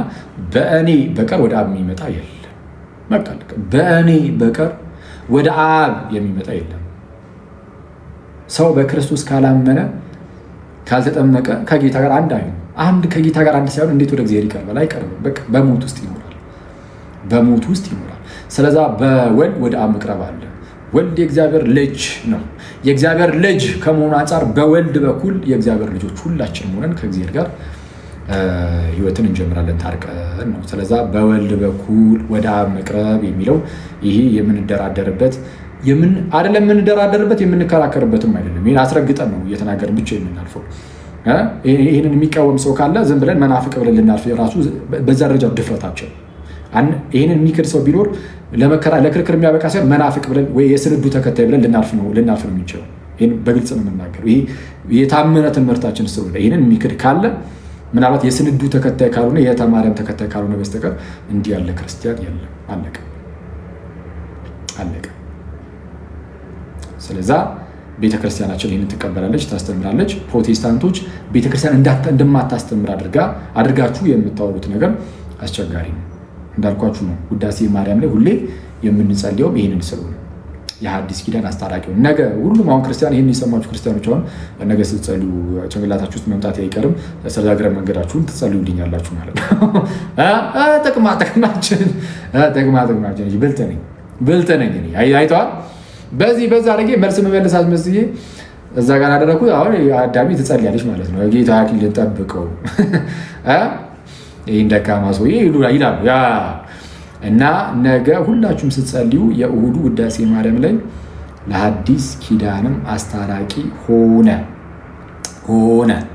በእኔ በቀር ወደ አብ የሚመጣ የለም። በቃ በእኔ በቀር ወደ አብ የሚመጣ የለም። ሰው በክርስቶስ ካላመነ ካልተጠመቀ ከጌታ ጋር አንድ አይሆንም። ከጌታ ጋር አንድ ሳይሆን እንዴት ወደ እግዚአብሔር ይቀርባል? አይቀርብም። በቃ በሞት ውስጥ ይኖራል። ስለዛ በወልድ ወደ አብ መቅረብ አለ። ወልድ የእግዚአብሔር ልጅ ነው። የእግዚአብሔር ልጅ ከመሆኑ አንጻር በወልድ በኩል የእግዚአብሔር ልጆች ሁላችን ሆነን ከእግዚአብሔር ጋር ሕይወትን እንጀምራለን ታርቀን ነው። ስለዛ በወልድ በኩል ወደ አብ መቅረብ የሚለው ይሄ የምንደራደርበት የምንከራከርበትም አይደለም። ይህን አስረግጠን ነው እየተናገርን ብቻ የምናልፈው። ይህንን የሚቃወም ሰው ካለ ዝም ብለን መናፍቅ ብለን ልናልፍ ራሱ በዛ ደረጃ ድፍረታቸው። ይህንን የሚክድ ሰው ቢኖር ለክርክር የሚያበቃ ሳይሆን መናፍቅ ብለን ወይ የስንዱ ተከታይ ብለን ልናልፍ ነው የሚችለው። ይህን በግልጽ ነው የምናገረው። ይህ የታመነ ትምህርታችን ስለሆነ ይህንን የሚክድ ካለ ምናልባት የስንዱ ተከታይ ካልሆነ የተማሪያም ተከታይ ካልሆነ በስተቀር እንዲህ ያለ ክርስቲያን የለም። አለቀ አለቀ። ስለዛ ቤተክርስቲያናችን ይህንን ትቀበላለች፣ ታስተምራለች። ፕሮቴስታንቶች ቤተክርስቲያን እንደማታስተምር አድርጋችሁ የምታወሩት ነገር አስቸጋሪ ነው። እንዳልኳችሁ ነው። ውዳሴ ማርያም ላይ ሁሌ የምንጸልየውም ይህንን ስለሆነ የሐዲስ ኪዳን አስታራቂው ነገ ሁሉም አሁን ክርስቲያን ይህን የሰማችሁ ክርስቲያኖች አሁን ነገ ስትጸልዩ ጭንቅላታችሁ ውስጥ መምጣት አይቀርም። ስለ እግረ መንገዳችሁን ትጸልዩልኛላችሁ ማለት ነው። ጥቅማችን ብልጥ ነኝ አይተዋል። በዛ አድርጌ መልስ መመለስ አስመስዬ እዛ ጋር አደረኩት። አሁን አዳሚ ትጸልያለች ማለት ነው። ጌታ አክሊልን ጠብቀው ይህን ደካማ ሰውዬ ይላሉ እና ነገ ሁላችሁም ስትጸልዩ የእሁዱ ውዳሴ ማርያም ላይ ለሐዲስ ኪዳንም አስታራቂ ሆነ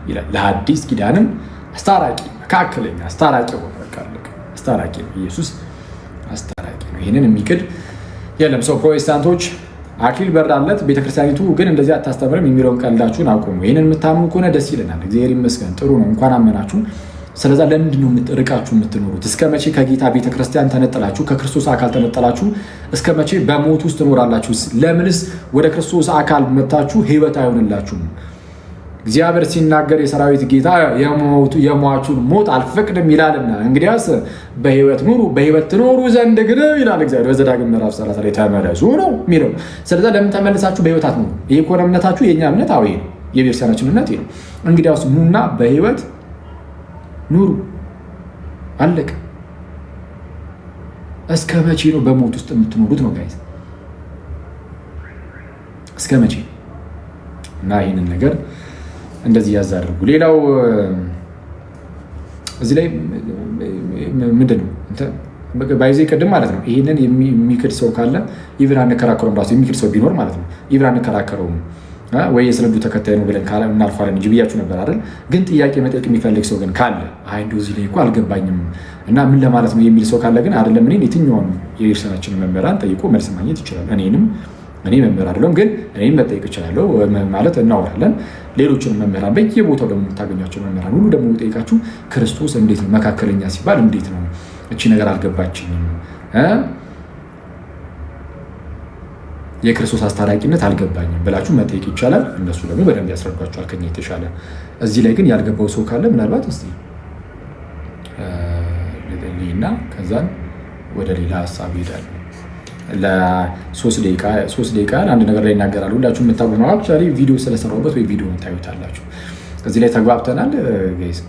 ይላል። ለሐዲስ ኪዳንም አስታራቂ መካከለኛ አስታራቂ ሆነ። አስታራቂ ነው ኢየሱስ፣ አስታራቂ ነው። ይህንን የሚክድ የለም። ሰው ፕሮቴስታንቶች አክሊል በራለት ቤተክርስቲያኒቱ ግን እንደዚህ አታስተምርም የሚለውን ቀልዳችሁን አቁሙ። ይህንን የምታምኑ ከሆነ ደስ ይለናል። እግዚአብሔር ይመስገን፣ ጥሩ ነው። እንኳን አመናችሁ። ስለዛ ለምንድን ነው ርቃችሁ የምትኖሩት? እስከ መቼ ከጌታ ቤተክርስቲያን ተነጠላችሁ? ከክርስቶስ አካል ተነጠላችሁ? እስከ መቼ በሞት ውስጥ ትኖራላችሁ? ለምንስ ወደ ክርስቶስ አካል መጥታችሁ ህይወት አይሆንላችሁም? እግዚአብሔር ሲናገር የሰራዊት ጌታ የሟቹን ሞት አልፈቅድም ይላልና እንግዲያስ በህይወት ኑሩ፣ በህይወት ትኖሩ ዘንድ ግን ይላል እግዚአብሔር በዘዳግም ምዕራፍ 30 ላይ ተመለሱ ነው የሚለው። ስለዛ ለምን ተመልሳችሁ በህይወት አትኖሩ? ይሄ ከሆነ እምነታችሁ የእኛ እምነት አዎ ነው፣ የቤተክርስቲያናችን እምነት ነው። እንግዲያውስ ኑና በህይወት ኑሩ፣ አለቀ። እስከ መቼ ነው በሞት ውስጥ የምትኖሩት ነው ጋይስ? እስከ መቼ? እና ይህንን ነገር እንደዚህ ያዛርጉ። ሌላው እዚህ ላይ ምንድን ነው ባይዜ ቅድም ማለት ነው ይህንን የሚክድ ሰው ካለ ኢቭን አንከራከረውም። ራሱ የሚክድ ሰው ቢኖር ማለት ነው ኢቭን አንከራከረውም ወይ የስንዱ ተከታይ ነው ብለን እናልፋለን እንጂ ብያችሁ ነበር አይደል? ግን ጥያቄ መጠየቅ የሚፈልግ ሰው ግን ካለ አይ እንደው እዚህ ላይ እኮ አልገባኝም እና ምን ለማለት ነው የሚል ሰው ካለ ግን አይደለም እኔን የትኛውን የቤተክርስቲያናችንን መምህራን ጠይቆ መልስ ማግኘት ይችላል። እኔ መምህር አይደለም ግን እኔም መጠየቅ እችላለሁ ማለት እናወራለን። ሌሎችን መምህራን በየቦታው ደግሞ የምታገኟቸው መምህራን ሁሉ ደግሞ ጠይቃችሁ ክርስቶስ እንዴት ነው መካከለኛ ሲባል እንዴት ነው እቺ ነገር አልገባችኝም፣ የክርስቶስ አስታራቂነት አልገባኝም ብላችሁ መጠየቅ ይቻላል። እነሱ ደግሞ በደንብ ያስረዷቸዋል ከኛ የተሻለ። እዚህ ላይ ግን ያልገባው ሰው ካለ ምናልባት እስቲ እና ከዛን ወደ ሌላ ሀሳብ ይሄዳል። ለ3 ደቂቃ አንድ ነገር ላይ ይናገራሉ። ሁላችሁ የምታውቁት ነው። አክቹዋሊ ቪዲዮ ስለሰራሁበት ወይ ቪዲዮ ታዩታላችሁ። እዚህ ላይ ተግባብተናል ጋይስ።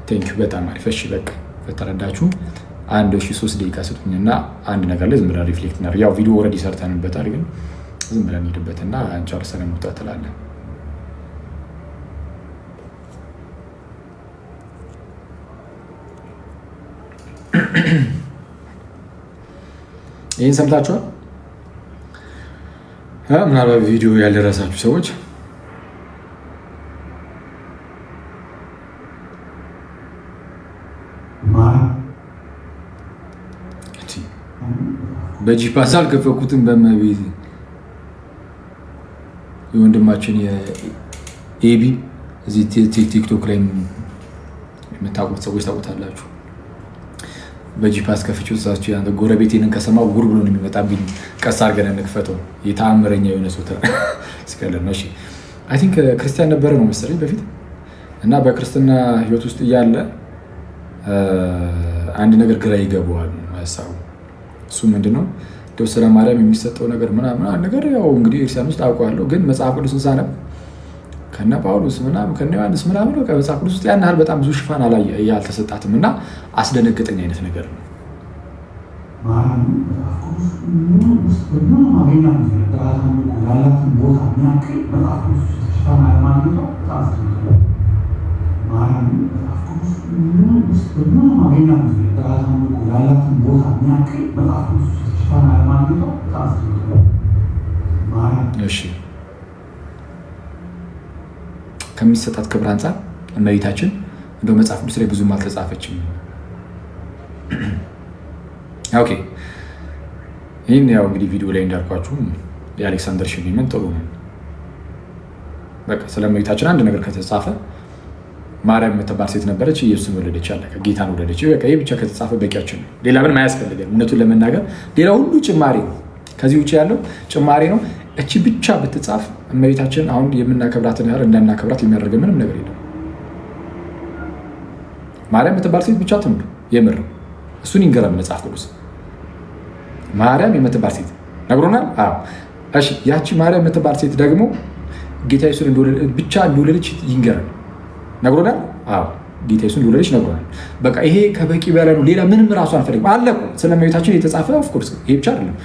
ቴንኪው በጣም አሪፍ። እሺ በቃ ከተረዳችሁ 3 ደቂቃ ስጡኝና አንድ ነገር ላይ ዝም ብለን ሪፍሌክት እናድርግ። ያው ቪዲዮ ኦልሬዲ ሰርተንበታል፣ ግን ዝም ብለን እንሂድበትና ጨርሰን እንውጣ ትላለን። ይህን ሰምታችኋል? ምናልባት ቪዲዮ ያልደረሳችሁ ሰዎች በጂፓስ አልከፈኩትም። በመቤት የወንድማችን የኤቢ እዚህ ቲክቶክ ላይ የምታውቁት ሰዎች ታውቁታላችሁ። በጂፓስ ከፍቼው እሳቸው ያን ጎረቤቴንን ከሰማው ጉር ብሎ ነው የሚመጣብኝ። ቀስ አድርገን እንክፈተው። የተአምረኛ የሆነ ሰው እስከለን ነው። እሺ አይ ቲንክ ክርስቲያን ነበረ ነው መሰለኝ በፊት እና በክርስትና ህይወት ውስጥ እያለ አንድ ነገር ግራ ይገባዋል ሀሳቡ። እሱ ምንድነው እንደው ስለ ማርያም የሚሰጠው ነገር ምናምን ነገር ያው እንግዲህ ክርስቲያን ውስጥ አውቀዋለሁ፣ ግን መጽሐፍ ቅዱስን ሳነብ ከነ ጳውሎስ ምናምን ከነ ዮሐንስ ምናምን መጽሐፍ ቅዱስ ውስጥ ያን ያህል በጣም ብዙ ሽፋን ያልተሰጣትም እና አስደነገጠኝ አይነት ነገር ነው። እሺ ከሚሰጣት ክብር አንጻር እመቤታችን እንደው መጽሐፍ ቅዱስ ላይ ብዙም አልተጻፈችም። ኦኬ ይህን ያው እንግዲህ ቪዲዮ ላይ እንዳልኳችሁ የአሌክሳንደር ሽሊመን ጥሩ ነው። በቃ ስለ እመቤታችን አንድ ነገር ከተጻፈ ማርያም የምትባል ሴት ነበረች፣ ኢየሱስን ወለደች፣ አለቀ። ጌታን ወለደች። በቃ ይህ ብቻ ከተጻፈ በቂያችን ነው። ሌላ ምንም አያስፈልገን። እውነቱን ለመናገር ሌላ ሁሉ ጭማሪ ነው። ከዚህ ውጭ ያለው ጭማሪ ነው። እቺ ብቻ ብትጻፍ እመቤታችን አሁን የምናከብራትን ያህል እንዳናከብራት የሚያደርገን ምንም ነገር የለም። ማርያም የምትባል ሴት ብቻ ትምዱ የምር እሱን ይንገረን መጽሐፍ ቅዱስ። ማርያም የምትባል ሴት ነግሮናል። እሺ ያቺ ማርያም የምትባል ሴት ደግሞ ጌታ ኢየሱስን ብቻ እንደወለደች ይንገረን ነግሮናል። ጌታ ኢየሱስን እንደወለደች ነግሮናል። በቃ ይሄ ከበቂ በላይ ነው። ሌላ ምንም ራሱ አንፈልግም። አለ እኮ ስለ እመቤታችን የተጻፈ ኦፍኮርስ ይሄ ብቻ አይደለም፣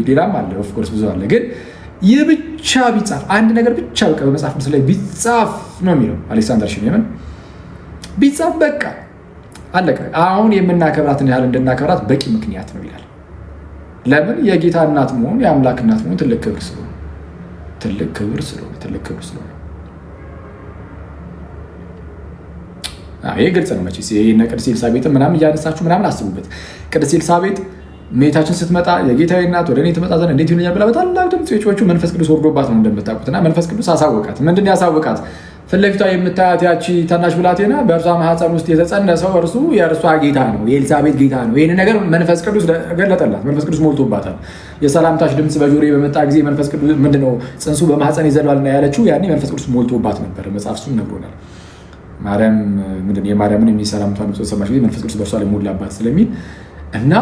ሌላም አለ ኦፍኮርስ ብዙ አለ። ግን ይህ ብቻ ቢጻፍ አንድ ነገር ብቻ በቃ በመጽሐፍ ቅዱስ ላይ ቢጻፍ ነው የሚለው አሌክሳንደር ሽሊመን። ቢጻፍ በቃ አለቀ። አሁን የምናከብራትን ያህል እንድናከብራት በቂ ምክንያት ነው ይላል። ለምን? የጌታ እናት መሆኑ የአምላክ እናት መሆኑ ትልቅ ክብር ስለሆነ ይሄ ግልጽ ነው። መቼስ ይሄን ቅድስት ኤልሳቤጥን ምናምን እያነሳችሁ ምናምን አስቡበት። ቅድስት ኤልሳቤጥ እመቤታችን ስትመጣ የጌታዬ እናት ወደ እኔ ትመጣ ዘንድ እንዴት ይሆነኛል ብላ በታላቅ ድምፅ የጮኸችው መንፈስ ቅዱስ ወርዶባት ነው እንደምታውቁት። እና መንፈስ ቅዱስ አሳወቃት። ምንድን ነው ያሳወቃት? ፊት ለፊቷ የምታያት ያቺ ታናሽ ብላቴና በእርሷ ማህፀን ውስጥ የተጸነሰው እርሱ የእርሷ ጌታ ነው፣ የኤልሳቤጥ ጌታ ነው። ይህን ነገር መንፈስ ቅዱስ ገለጠላት። መንፈስ ቅዱስ ሞልቶባታል። የሰላምታሽ ድምፅ በጆሮዬ በመጣ ጊዜ መንፈስ ቅዱስ ምንድነው ጽንሱ በማህፀን ይዘሏልና ያለችው ያኔ መንፈስ ቅዱስ ሞልቶባት ነበር። መጽሐፍ እሱን ነግሮናል። ማርያም ምንድነው የማርያምን የሚሰላምቷን ድምፅ ሰማች ጊዜ መንፈስ ቅዱስ በእርሷ ላይ ሞላባት ስለሚል እና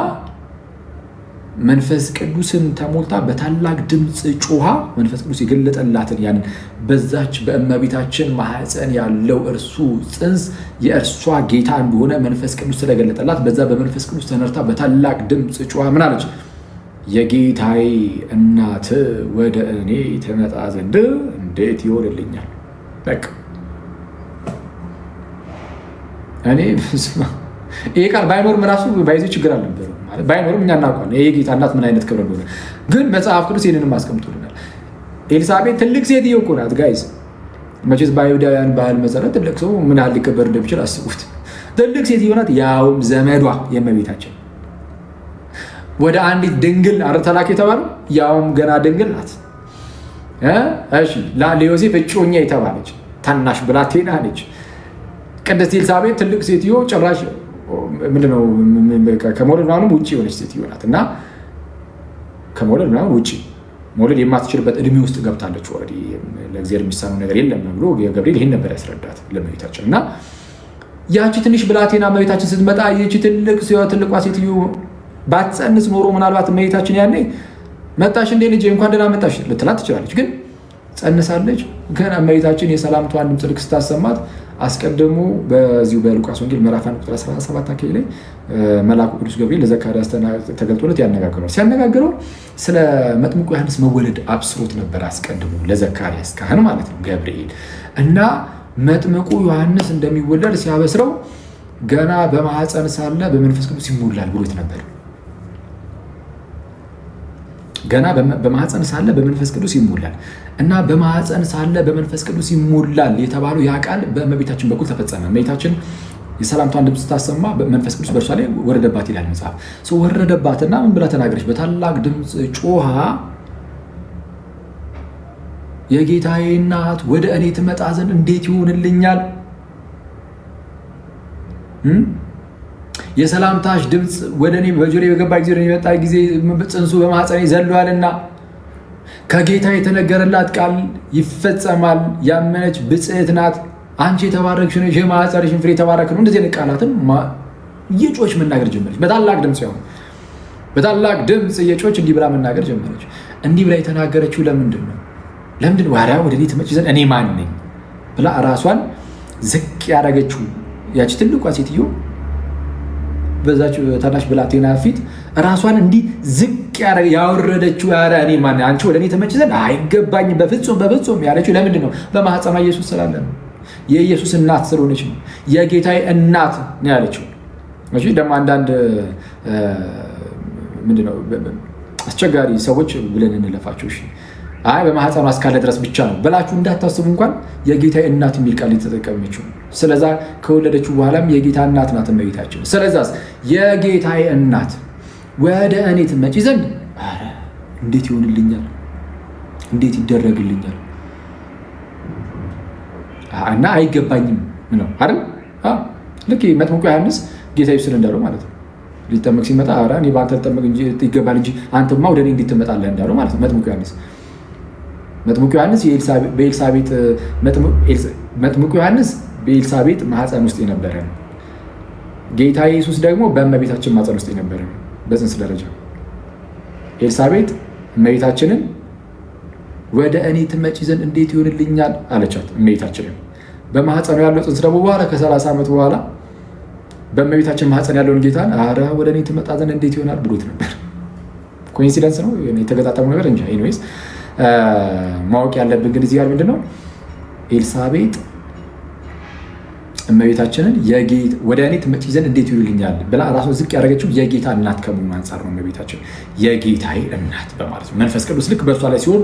መንፈስ ቅዱስን ተሞልታ በታላቅ ድምፅ ጮሃ መንፈስ ቅዱስ የገለጠላትን ያንን በዛች በእመቤታችን ማህፀን ያለው እርሱ ጽንስ የእርሷ ጌታ እንደሆነ መንፈስ ቅዱስ ስለገለጠላት በዛ በመንፈስ ቅዱስ ተነርታ በታላቅ ድምፅ ጮሃ ምን አለች? የጌታዬ እናት ወደ እኔ ትመጣ ዘንድ እንዴት ይሆንልኛል? በቃ እኔ ይሄ ቃል ባይኖርም ራሱ ባይዜ ችግር አልነበረም። ባይኖርም እኛ እናውቃለን የጌታ እናት ምን አይነት ክብር እንደሆነ። ግን መጽሐፍ ቅዱስ ይህንንም አስቀምጦልናል። ኤልሳቤጥ ትልቅ ሴትዮ እኮ ናት ጋይዝ። መቼስ በአይሁዳውያን ባህል መሰረት ትልቅ ሰው ምን ያህል ሊከበር እንደሚችል አስቡት። ትልቅ ሴትዮ ናት፣ ያውም ዘመዷ የእመቤታችን ወደ አንዲት ድንግል ተላክ የተባለው ያውም ገና ድንግል ናት። እሺ ለዮሴፍ እጮኛ የተባለች ታናሽ ብላቴና ነች። ቅድስት ኤልሳቤጥ ትልቅ ሴትዮ ጭራሽ ምንድነው ከመውለድ ምናምን ውጭ የሆነች ሴትዮ ናት እና ከመውለድ ምናምን ውጭ መውለድ የማትችልበት እድሜ ውስጥ ገብታለች። ኦልሬዲ ለእግዚአብሔር የሚሳነው ነገር የለም ብሎ ገብርኤል ይህን ነበር ያስረዳት ለእመቤታችን። እና ያቺ ትንሽ ብላቴና እመቤታችን ስትመጣ ይቺ ትልቋ ሴትዮ ባትጸንስ ኖሮ ምናልባት እመቤታችን ያኔ መጣሽ እንዴ ልጄ እንኳን ደህና መጣሽ ልትላት ትችላለች። ግን ጸንሳለች። ገና እመቤታችን የሰላምታዋን ድምፅ ልክ ስታሰማት አስቀድሞ በዚሁ በሉቃስ ወንጌል ምዕራፍ 1 ቁጥር 17 አካባቢ ላይ መልአኩ ቅዱስ ገብርኤል ለዘካርያስ ተገልጦለት ያነጋግረዋል። ሲያነጋግረው ስለ መጥምቁ ዮሐንስ መወለድ አብስሮት ነበር አስቀድሞ ለዘካርያስ ካህን ማለት ነው ገብርኤል። እና መጥምቁ ዮሐንስ እንደሚወለድ ሲያበስረው ገና በማህፀን ሳለ በመንፈስ ቅዱስ ይሞላል ብሎት ነበር። ገና በማህፀን ሳለ በመንፈስ ቅዱስ ይሞላል እና በማህፀን ሳለ በመንፈስ ቅዱስ ይሞላል የተባለው ያ ቃል በእመቤታችን በኩል ተፈጸመ። እመቤታችን የሰላምቷን ድምፅ ስታሰማ መንፈስ ቅዱስ በእርሷ ላይ ወረደባት ይላል መጽሐፍ። ወረደባትና ምን ብላ ተናገረች? በታላቅ ድምፅ ጮሃ የጌታዬ እናት ወደ እኔ ትመጣ ዘንድ እንዴት ይሆንልኛል? የሰላምታሽ ድምፅ ወደ እኔ በጆሮዬ በገባ ጊዜ የመጣ ጊዜ ጽንሱ በማህፀኔ ዘሏልና ከጌታ የተነገረላት ቃል ይፈጸማል። ያመነች ብጽዕት ናት። አንቺ የተባረክሽ ነሽ፣ የማህፀንሽን ፍሬ የተባረከ ነው። እንደዚህ አይነት ቃላትን እየጮች መናገር ጀመረች። በታላቅ ድምፅ ሲሆን በታላቅ ድምፅ እየጮች እንዲህ ብላ መናገር ጀመረች። እንዲህ ብላ የተናገረችው ለምንድን ነው? ዋርያ ወደ እኔ ትመጪ ዘንድ እኔ ማን ነኝ ብላ ራሷን ዝቅ ያደረገችው ያቺ ትልቋ ሴትዮ በዛች ታናሽ ብላቴና ፊት ራሷን እንዲህ ዝቅ ያወረደችው እኔ ማን አንቺ ወደ እኔ ትመጪ ዘንድ አይገባኝም በፍጹም ያለችው ለምንድን ነው? በማህፀኗ ኢየሱስ ስላለ ነው። የኢየሱስ እናት ስለሆነች ነው። የጌታዬ እናት ነው ያለችው። እሺ ደግሞ አንዳንድ ምንድነው አስቸጋሪ ሰዎች ብለን እንለፋቸው። እሺ አይ በማህፀኗ እስካለ ድረስ ብቻ ነው ብላችሁ እንዳታስቡ እንኳን የጌታዬ እናት የሚል ቃል የተጠቀመችው። ስለዛ ከወለደችው በኋላም የጌታ እናት ናት እመቤታችን። ስለዛስ የጌታዬ እናት ወደ እኔ ትመጪ ዘንድ ኧረ እንዴት ይሆንልኛል? እንዴት ይደረግልኛል? እና አይገባኝም ነው አይደል? ልክ መጥምቁ ዮሐንስ ጌታ ኢየሱስን እንዳለው ማለት ነው። ሊጠመቅ ሲመጣ ኧረ እኔ በአንተ ልጠመቅ እንጂ ይገባል እንጂ አንተማ ወደ እኔ እንዴት ትመጣለህ እንዳለው ማለት ነው መጥምቁ ዮሐንስ። መጥምቁ ዮሐንስ በኤልሳቤጥ ማህፀን ውስጥ የነበረ ነው። ጌታ ኢየሱስ ደግሞ በእመቤታችን ማህፀን ውስጥ የነበረ ነው በፅንስ ደረጃ። ኤልሳቤጥ እመቤታችንን ወደ እኔ ትመጪ ዘንድ እንዴት ይሆንልኛል አለቻት። እመቤታችንን በማህፀኑ ያለው ፅንስ ደግሞ በኋላ ከ30 ዓመት በኋላ በእመቤታችን ማህፀን ያለውን ጌታን ኧረ ወደ እኔ ትመጣ ዘንድ እንዴት ይሆናል ብሎት ነበር። ኮኢንሲደንስ ነው የተገጣጠሙ ነገር እንጂ። ኤኒዌይስ ማወቅ ያለብን ግን እዚህ ጋር ምንድነው ኤልሳቤጥ እመቤታችንን ወደ እኔ ትመጪ ዘንድ እንዴት ይሆንልኛል ብላ ራሷን ዝቅ ያደረገችው የጌታ እናት ከመሆኑ አንጻር ነው። እመቤታችን የጌታዬ እናት በማለት ነው። መንፈስ ቅዱስ ልክ በእርሷ ላይ ሲሆን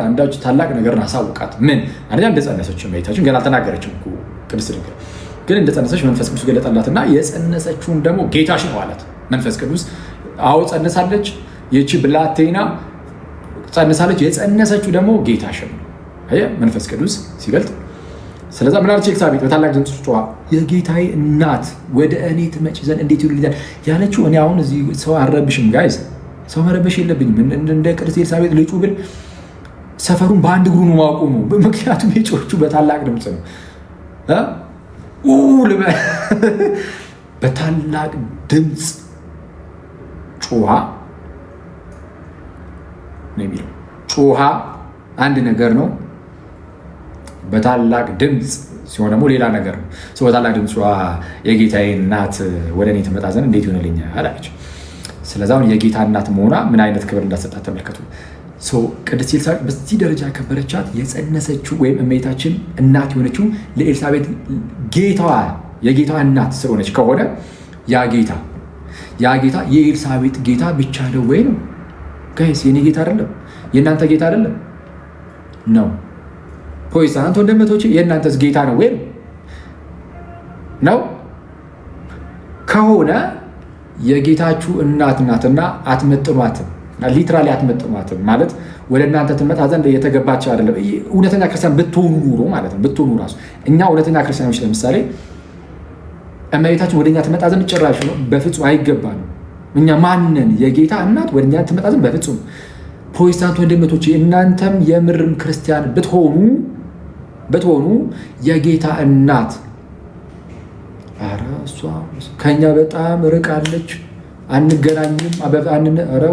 አንዳች ታላቅ ነገርን አሳውቃት። ምን አንደኛ እንደጸነሰች እመቤታችን ገና አልተናገረችም እኮ ቅድስት ድንግል ግን እንደጸነሰች መንፈስ ቅዱስ ገለጠላትና የጸነሰችውን ደግሞ ጌታሽ ነው አላት መንፈስ ቅዱስ። አዎ ጸነሳለች፣ ይቺ ብላቴና ጸነሳለች፣ የጸነሰችው ደግሞ ጌታሽ ነው መንፈስ ቅዱስ ሲገልጥ። ስለዛ ምን አለች ኤልሳቤጥ በታላቅ ድምፅ ጮኻ የጌታዬ እናት ወደ እኔ ትመጪ ዘንድ እንዴት ይሆንልኛል ያለችው። እኔ አሁን እዚህ ሰው አልረብሽም ጋይዝ፣ ሰው መረበሽ የለብኝም። እንደ ቅድስት ኤልሳቤጥ ልጩ ብል ሰፈሩን በአንድ እግሩ ነው ማቆሙ። ምክንያቱም የጮቹ በታላቅ ድምፅ ነው በታላቅ ድምፅ ጮኻ ነው የሚለው። ጮኻ አንድ ነገር ነው፣ በታላቅ ድምፅ ሲሆን ደግሞ ሌላ ነገር ነው። በታላቅ ድምፅ ጮኻ የጌታዬ እናት ወደ እኔ ትመጣ ዘንድ እንዴት ይሆንልኛል አለች። ስለዚህ አሁን የጌታ እናት መሆኗ ምን አይነት ክብር እንዳሰጣት ተመልከቱ። ቅድስት ኤልሳቤጥ በዚህ ደረጃ ያከበረቻት የጸነሰችው ወይም እመቤታችን እናት የሆነችው ለኤልሳቤጥ የጌታዋ እናት ስለሆነች ከሆነ ያ ጌታ የኤልሳቤጥ ጌታ ብቻ ነው ወይ ነው? ጋይስ የኔ ጌታ አይደለም? የእናንተ ጌታ አይደለም ነው? ፖይስ አንተ ወንድሞቼ የእናንተስ ጌታ ነው ወይ ነው? ከሆነ የጌታችሁ እናት ናትና አትመጥኗትም። ሊትራሊ አትመጥኗትም ማለት ወደ እናንተ ትመጣ ዘንድ የተገባች አይደለም። እውነተኛ ክርስቲያን ብትሆኑ ኑሮ ማለት ነው። ብትሆኑ ራሱ እኛ እውነተኛ ክርስቲያኖች ለምሳሌ እመቤታችን ወደኛ ትመጣ ዘንድ ጭራሽ ነው በፍጹም አይገባንም። እኛ ማንን የጌታ እናት ወደኛ ትመጣ ዘንድ በፍጹም። ፕሮቴስታንት ወንድሞቼ እናንተም የምርም ክርስቲያን ብትሆኑ የጌታ እናት ኧረ እሷ ከኛ በጣም ርቃለች አንገናኝም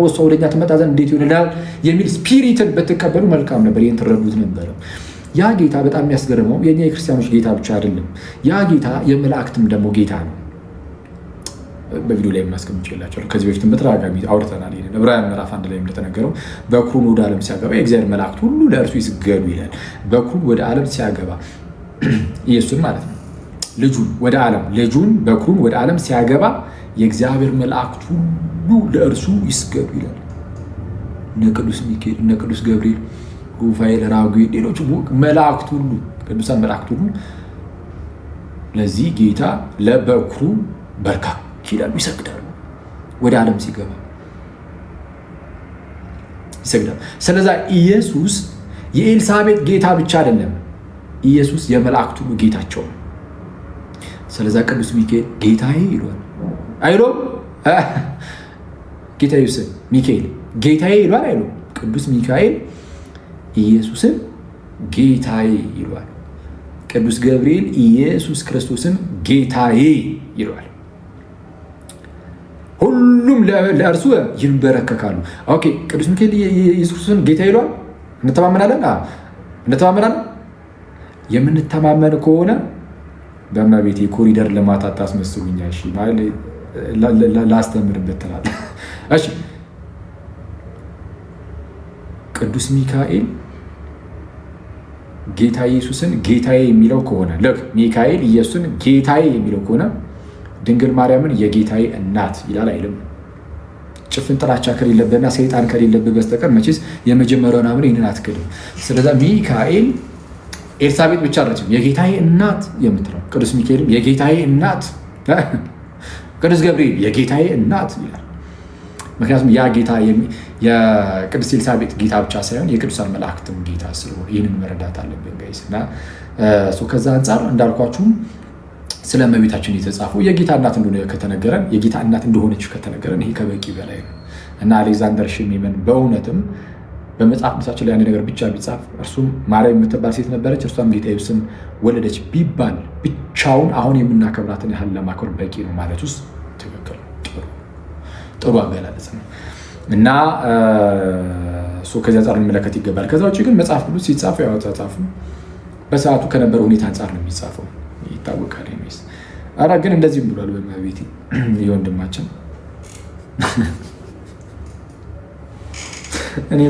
እሷ ወደኛ ትመጣ ዘንድ እንዴት ይሆንልናል የሚል ስፒሪትን ብትቀበሉ መልካም ነበር። ይህን ትረዱት ነበረ። ያ ጌታ በጣም የሚያስገርመው የእኛ የክርስቲያኖች ጌታ ብቻ አይደለም። ያ ጌታ የመላእክትም ደግሞ ጌታ ነው። በቪዲዮ ላይ የምናስቀምጥላቸው ከዚህ በፊትም በተደጋጋሚ አውርተናል። ዕብራውያን ምዕራፍ 1 ላይ እንደተነገረው በኩሩን ወደ ዓለም ሲያገባ የእግዚአብሔር መላእክት ሁሉ ለእርሱ ይስገዱ ይላል። በኩሩን ወደ ዓለም ሲያገባ ኢየሱስን ማለት ነው ልጁን በኩሩን ወደ ዓለም ሲያገባ የእግዚአብሔር መላእክት ሁሉ ለእርሱ ይስገዱ ይላል። እነ ቅዱስ ሚካኤል፣ እነ ቅዱስ ገብርኤል፣ ሩፋኤል፣ ራጉኤል፣ ሌሎች መላእክት ሁሉ ቅዱሳን መላእክት ሁሉ ለዚህ ጌታ ለበኩሩ በርካክ ይላሉ፣ ይሰግዳሉ። ወደ ዓለም ሲገባ ይሰግዳሉ። ስለዛ ኢየሱስ የኤልሳቤጥ ጌታ ብቻ አይደለም፣ ኢየሱስ የመላእክት ሁሉ ጌታቸው ነው። ስለዛ ቅዱስ ሚካኤል ጌታዬ ይሏል አይሎም? ጌታ ኢየሱስን ሚካኤል ጌታዬ ይሏል አይሎም? ቅዱስ ሚካኤል ኢየሱስን ጌታዬ ይሏል። ቅዱስ ገብርኤል ኢየሱስ ክርስቶስን ጌታዬ ይሏል። ሁሉም ለእርሱ ይንበረከካሉ። ኦኬ ቅዱስ ሚካኤል ኢየሱስ ክርስቶስን ጌታ ይሏል። እንተማመናለን። የምንተማመን ከሆነ በእመቤቴ ኮሪደር ልማት አታስመስሉኛ። እሺ ማለት ላስተምርበት ትላለህ። እሺ ቅዱስ ሚካኤል ጌታ ኢየሱስን ጌታዬ የሚለው ከሆነ ልክ ሚካኤል ኢየሱስን ጌታዬ የሚለው ከሆነ ድንግል ማርያምን የጌታዬ እናት ይላል አይልም? ጭፍን ጥላቻ ከሌለብህና ሰይጣን ከሌለብህ በስተቀር መቼስ የመጀመሪያውን አምር ይህንን አትክድም። ስለዛ ሚካኤል ኤልሳቤጥ ብቻ አለችም የጌታዬ እናት የምትለው፣ ቅዱስ ሚካኤልም የጌታዬ እናት፣ ቅዱስ ገብርኤል የጌታዬ እናት ይላል። ምክንያቱም ያ ጌታ የቅዱስ ኤልሳቤጥ ጌታ ብቻ ሳይሆን የቅዱሳን መላእክትም ጌታ ስለሆነ ይህንን መረዳት አለብን ጋይስ። እና ከዛ አንጻር እንዳልኳችሁም ስለ እመቤታችን የተጻፈው የጌታ እናት እንደሆነ ከተነገረን የጌታ እናት እንደሆነች ከተነገረን ይሄ ከበቂ በላይ ነው። እና አሌክዛንደር ሽሜመን በእውነትም በመጽሐፍ ቅዱሳችን ላይ አንድ ነገር ብቻ ቢጻፍ እርሱም ማርያም የምትባል ሴት ነበረች፣ እርሷም ጌታ ኢየሱስን ወለደች ቢባል ብቻውን አሁን የምናከብራትን ያህል ለማክበር በቂ ነው ማለት ውስጥ ትክክል ጥሩ አገላለጽ ነው። እና ከዚህ አንጻር እንመለከት ይገባል። ከዛ ውጭ ግን መጽሐፍ ቅዱስ ሲጻፍ ያው አጻጻፉ በሰዓቱ ከነበረ ሁኔታ አንጻር ነው የሚጻፈው ይታወቃል። ኧረ ግን እንደዚህም ብሏል በእመቤቴ የወንድማችን እኔ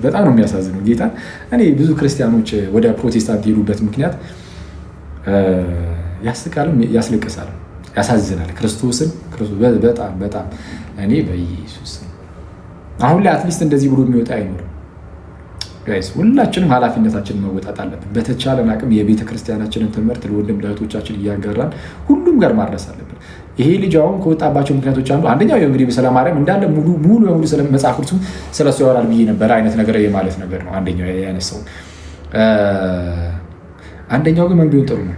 በጣም ነው የሚያሳዝነው ጌታ። እኔ ብዙ ክርስቲያኖች ወደ ፕሮቴስታንት የሄዱበት ምክንያት ያስቃልም ያስለቅሳልም ያሳዝናል። ክርስቶስን በጣም እኔ በኢየሱስ አሁን ላይ አትሊስት እንደዚህ ብሎ የሚወጣ አይኖርም ጋይስ። ሁላችንም ኃላፊነታችንን መወጣት አለብን። በተቻለን አቅም የቤተ ክርስቲያናችንን ትምህርት ለወንድም ለእህቶቻችን እያጋራን ሁሉም ጋር ማድረስ አለብን። ይሄ ልጅ አሁን ከወጣባቸው ምክንያቶች አንደኛው እንግዲህ በሰላ ማርያም እንዳለ ሙሉ በሙሉ ስለ መጽሐፍ ቅዱስ ስለሱ ያወራል ብዬ ነበር አይነት ነገር የማለት ነገር ነው አንደኛው ያነሳው። አንደኛው ግን ምን ቢሆን ጥሩ ነው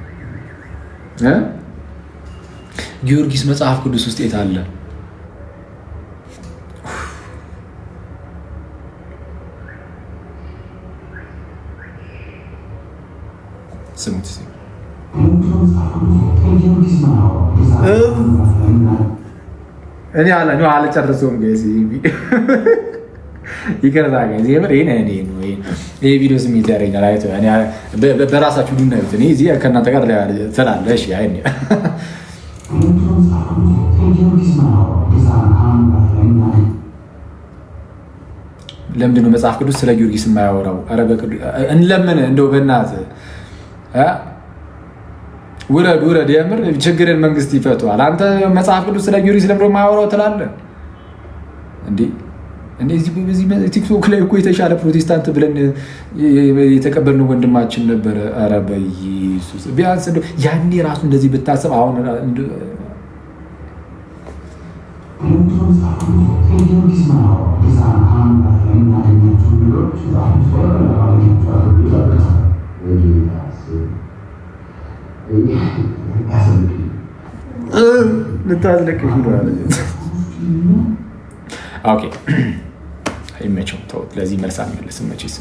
ጊዮርጊስ መጽሐፍ ቅዱስ ውስጥ የት አለ? ስሙት እኔ አልጨርሰውም ይቅርታ ይሄ ቪዲዮ ስሜት ያደርገኛል። በራሳችሁ ዱናዩት እኔ እዚህ ከእናንተ ጋር ስላለሽ ለምንድን ነው መጽሐፍ ቅዱስ ስለ ጊዮርጊስ የማያወራው? እንለምን እንደው በእናትህ ውረድ። የምር ችግርን መንግስት ይፈቷል። አንተ መጽሐፍ ቅዱስ ስለ ጊዮርጊስ ለምንድን ነው የማያወራው ትላለህ እንዴ? እንደዚህ ቲክቶክ ላይ እኮ የተሻለ ፕሮቴስታንት ብለን የተቀበልነው ወንድማችን ነበረ። ኧረ በኢየሱስ ቢያንስ ያኔ ራሱ እንደዚህ ብታስብ አሁን ልታዝለቅሽ ኦኬ አይመቸውም። ተውት። ለዚህ መልስ አንመልስም መቼስ።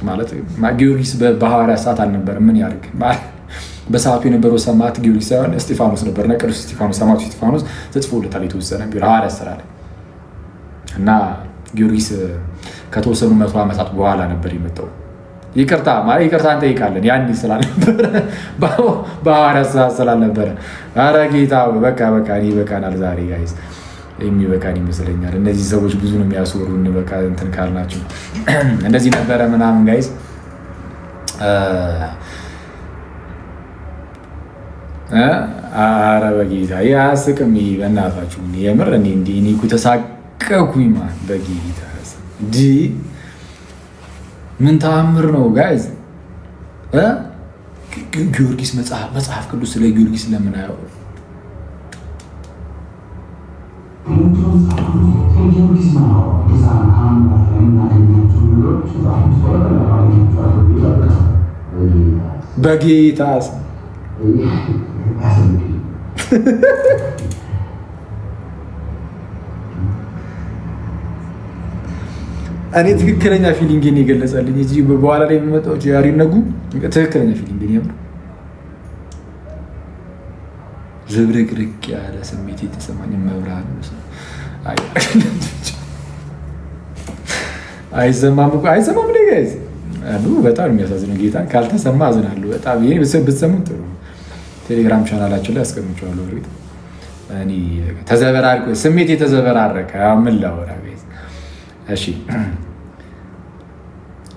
ማለት ጊዮርጊስ በሐዋርያት ሰዓት አልነበረም። ምን ያድርግ? በሰዓቱ የነበረው ሰማዕት ጊዮርጊስ ሳይሆን እስጢፋኖስ ነበርና ቅዱስ እስጢፋኖስ ሰማዕቱ እስጢፋኖስ ተጽፎለታል የተወሰነ ሐዋርያት ሥራ ላይ እና ጊዮርጊስ ከተወሰኑ 100 ዓመታት በኋላ ነበር የመጣው። ይቅርታ እንጠይቃለን። ያን ስላልነበረ በሐዋርያት ሰዓት ስላልነበረ። ኧረ ጌታ በቃ እኔ ይበቃናል ዛሬ ጋይዝ፣ የሚበቃን ይመስለኛል። እነዚህ ሰዎች ብዙ ነው የሚያስወሩን። በቃ እንትን ካልናቸው እንደዚህ ነበረ ምናምን ጋይዝ። ኧረ በጌታ ያስቅም በእናታችሁ የምር እኔ እኮ ተሳቀኩኝ ማን በጌታ ምን ተአምር ነው ጋይዝ። ጊዮርጊስ መጽሐፍ ቅዱስ ስለ ጊዮርጊስ ለምን አያወሩ? በጌታ እኔ ትክክለኛ ፊሊንግን የገለጸልኝ እዚህ በኋላ ላይ የሚመጣው ያሬድ ነጉ ትክክለኛ ፊሊንግን ያምር ዝብርቅርቅ ያለ ስሜት የተሰማኝ መብራን አይሰማም ጋይዝ። በጣም የሚያሳዝነው ጌታ ካልተሰማ አዝናለሁ በጣም። ይሄ ብትሰሙት ጥሩ። ቴሌግራም ቻናላችን ላይ አስቀምጬዋለሁ። እኔ ተዘበራርቆ ስሜት የተዘበራረቀ ምን ላወራ ጋይዝ። እሺ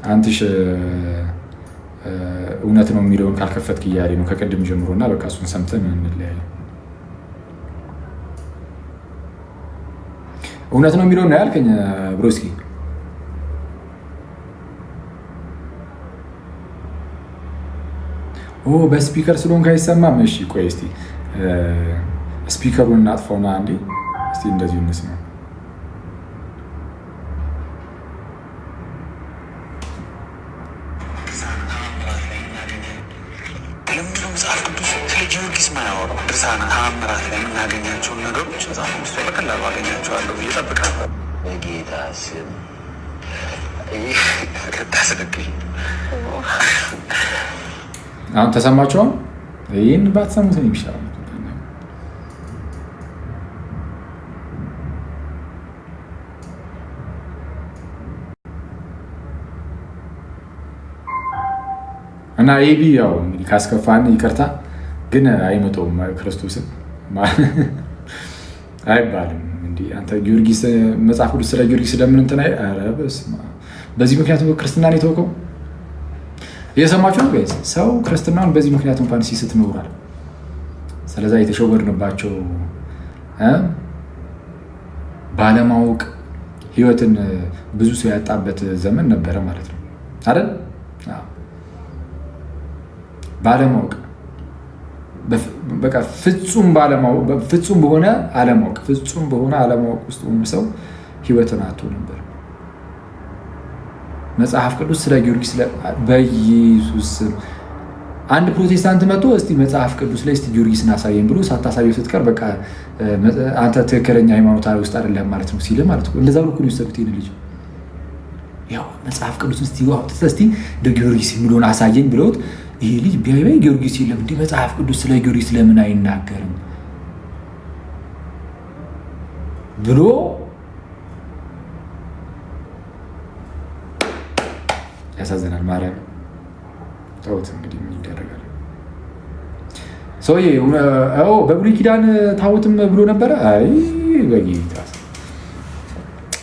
አንትሽ እውነት ነው የሚለውን ካልከፈትክ እያለ ነው ከቅድም ጀምሮና በቃ እሱን ሰምተን እንለያለን። እውነት ነው የሚለው ነው ያልከኝ ብሮስኪ። በስፒከር ስለሆንክ አይሰማም። እሺ ቆይ እስኪ ስፒከሩን እናጥፋውና አንዴ እስኪ እንደዚሁ እንስማ። መጽሐፍ ቅዱስ ስለ ጊዮርጊስ ማያወራው ድርሳነ ተአምራት ላይ የምናገኛቸውን ነገሮች መጽሐፍ ቅዱስ ላይ በቀላሉ አገኛቸዋለሁ ብዬ እጠብቅ ነበር። በጌታ ስም ታስደግኝ። አሁን ተሰማችኋል? ይህን ባትሰሙት ነው የሚሻለው። እና ኤቢ ያው እንግዲህ ካስከፋን ይቅርታ፣ ግን አይመጣውም ክርስቶስን አይባልም። እንዲህ አንተ ጊዮርጊስ መጽሐፍ ቅዱስ ስለ ጊዮርጊስ ስለምን እንትን በዚህ ምክንያት ክርስትናን የተወቀው እየሰማችሁ ነው ጋይስ። ሰው ክርስትናን በዚህ ምክንያት እንኳን ሲስት ኖሯል። ስለዛ የተሸወድንባቸው ባለማወቅ ህይወትን ብዙ ሰው ያጣበት ዘመን ነበረ ማለት ነው አይደል? ባለማወቅ በቃ ፍጹም በሆነ አለማወቅ ውስጥ ሰው ህይወትን አጥቶ ነበር። መጽሐፍ ቅዱስ ስለ ጊዮርጊስ በኢየሱስ አንድ ፕሮቴስታንት መጥቶ እስቲ መጽሐፍ ቅዱስ ላይ እስቲ ጊዮርጊስን አሳየን ብሎ ሳታሳየው ስትቀር በቃ አንተ ትክክለኛ ሃይማኖታዊ ውስጥ አይደለም ማለት ነው ሲል ማለት ነው። እንደዛ ብሎ እኮ ነው የወሰዱት ይሄን ልጅ። ያው መጽሐፍ ቅዱስ እስቲ ጊዮርጊስ የሚለውን አሳየኝ ብለውት ይሄ ልጅ ቢያይ ጊዮርጊስ የለም እንዲህ መጽሐፍ ቅዱስ ስለ ጊዮርጊስ ለምን አይናገርም ብሎ ያሳዘናል። ማርያም ተውት እንግዲህ ምን ይደረጋል። ሰውዬ በብሉይ ኪዳን ታቦትም ብሎ ነበረ። አይ በጌታ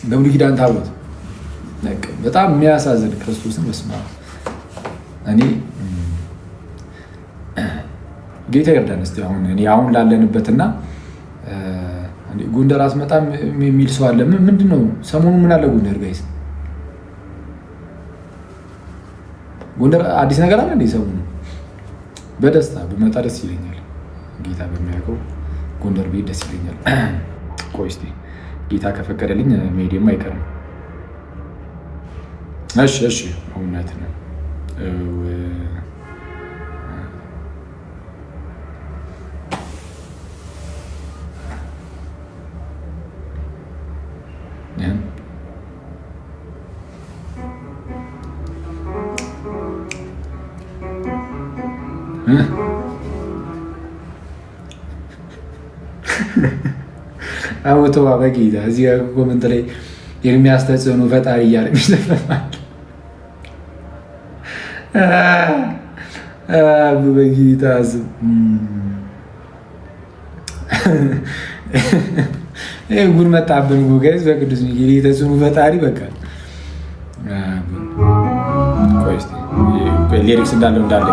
በብሉይ ኪዳን ታቦት በጣም የሚያሳዝን ክርስቶስን መስማ እኔ ጌታ ይርዳን። እስኪ አሁን ላለንበትና ጎንደር አትመጣም የሚል ሰው አለ። ምንድን ነው ሰሞኑን ምን አለ ጎንደር ጋይስ? ጎንደር አዲስ ነገር አለ እንዴ? ሰሞኑን በደስታ ብመጣ ደስ ይለኛል። ጌታ በሚያውቀው ጎንደር ቤት ደስ ይለኛል። ቆይ እስኪ ጌታ ከፈቀደልኝ መሄዴም አይቀርም። እሺ እውነት ነው። አውቶዋ በጌታ እዚህ ኮመንት ላይ ኤርሚያስ ተጽዕኖ ፈጣሪ እያለ የሚዘፈናል። በጌታ ጉድ መጣብን ጋይዝ። በቅዱስ ሚካኤል ተጽዕኖ ፈጣሪ በቃ ሊሪክስ እንዳለው እንዳለ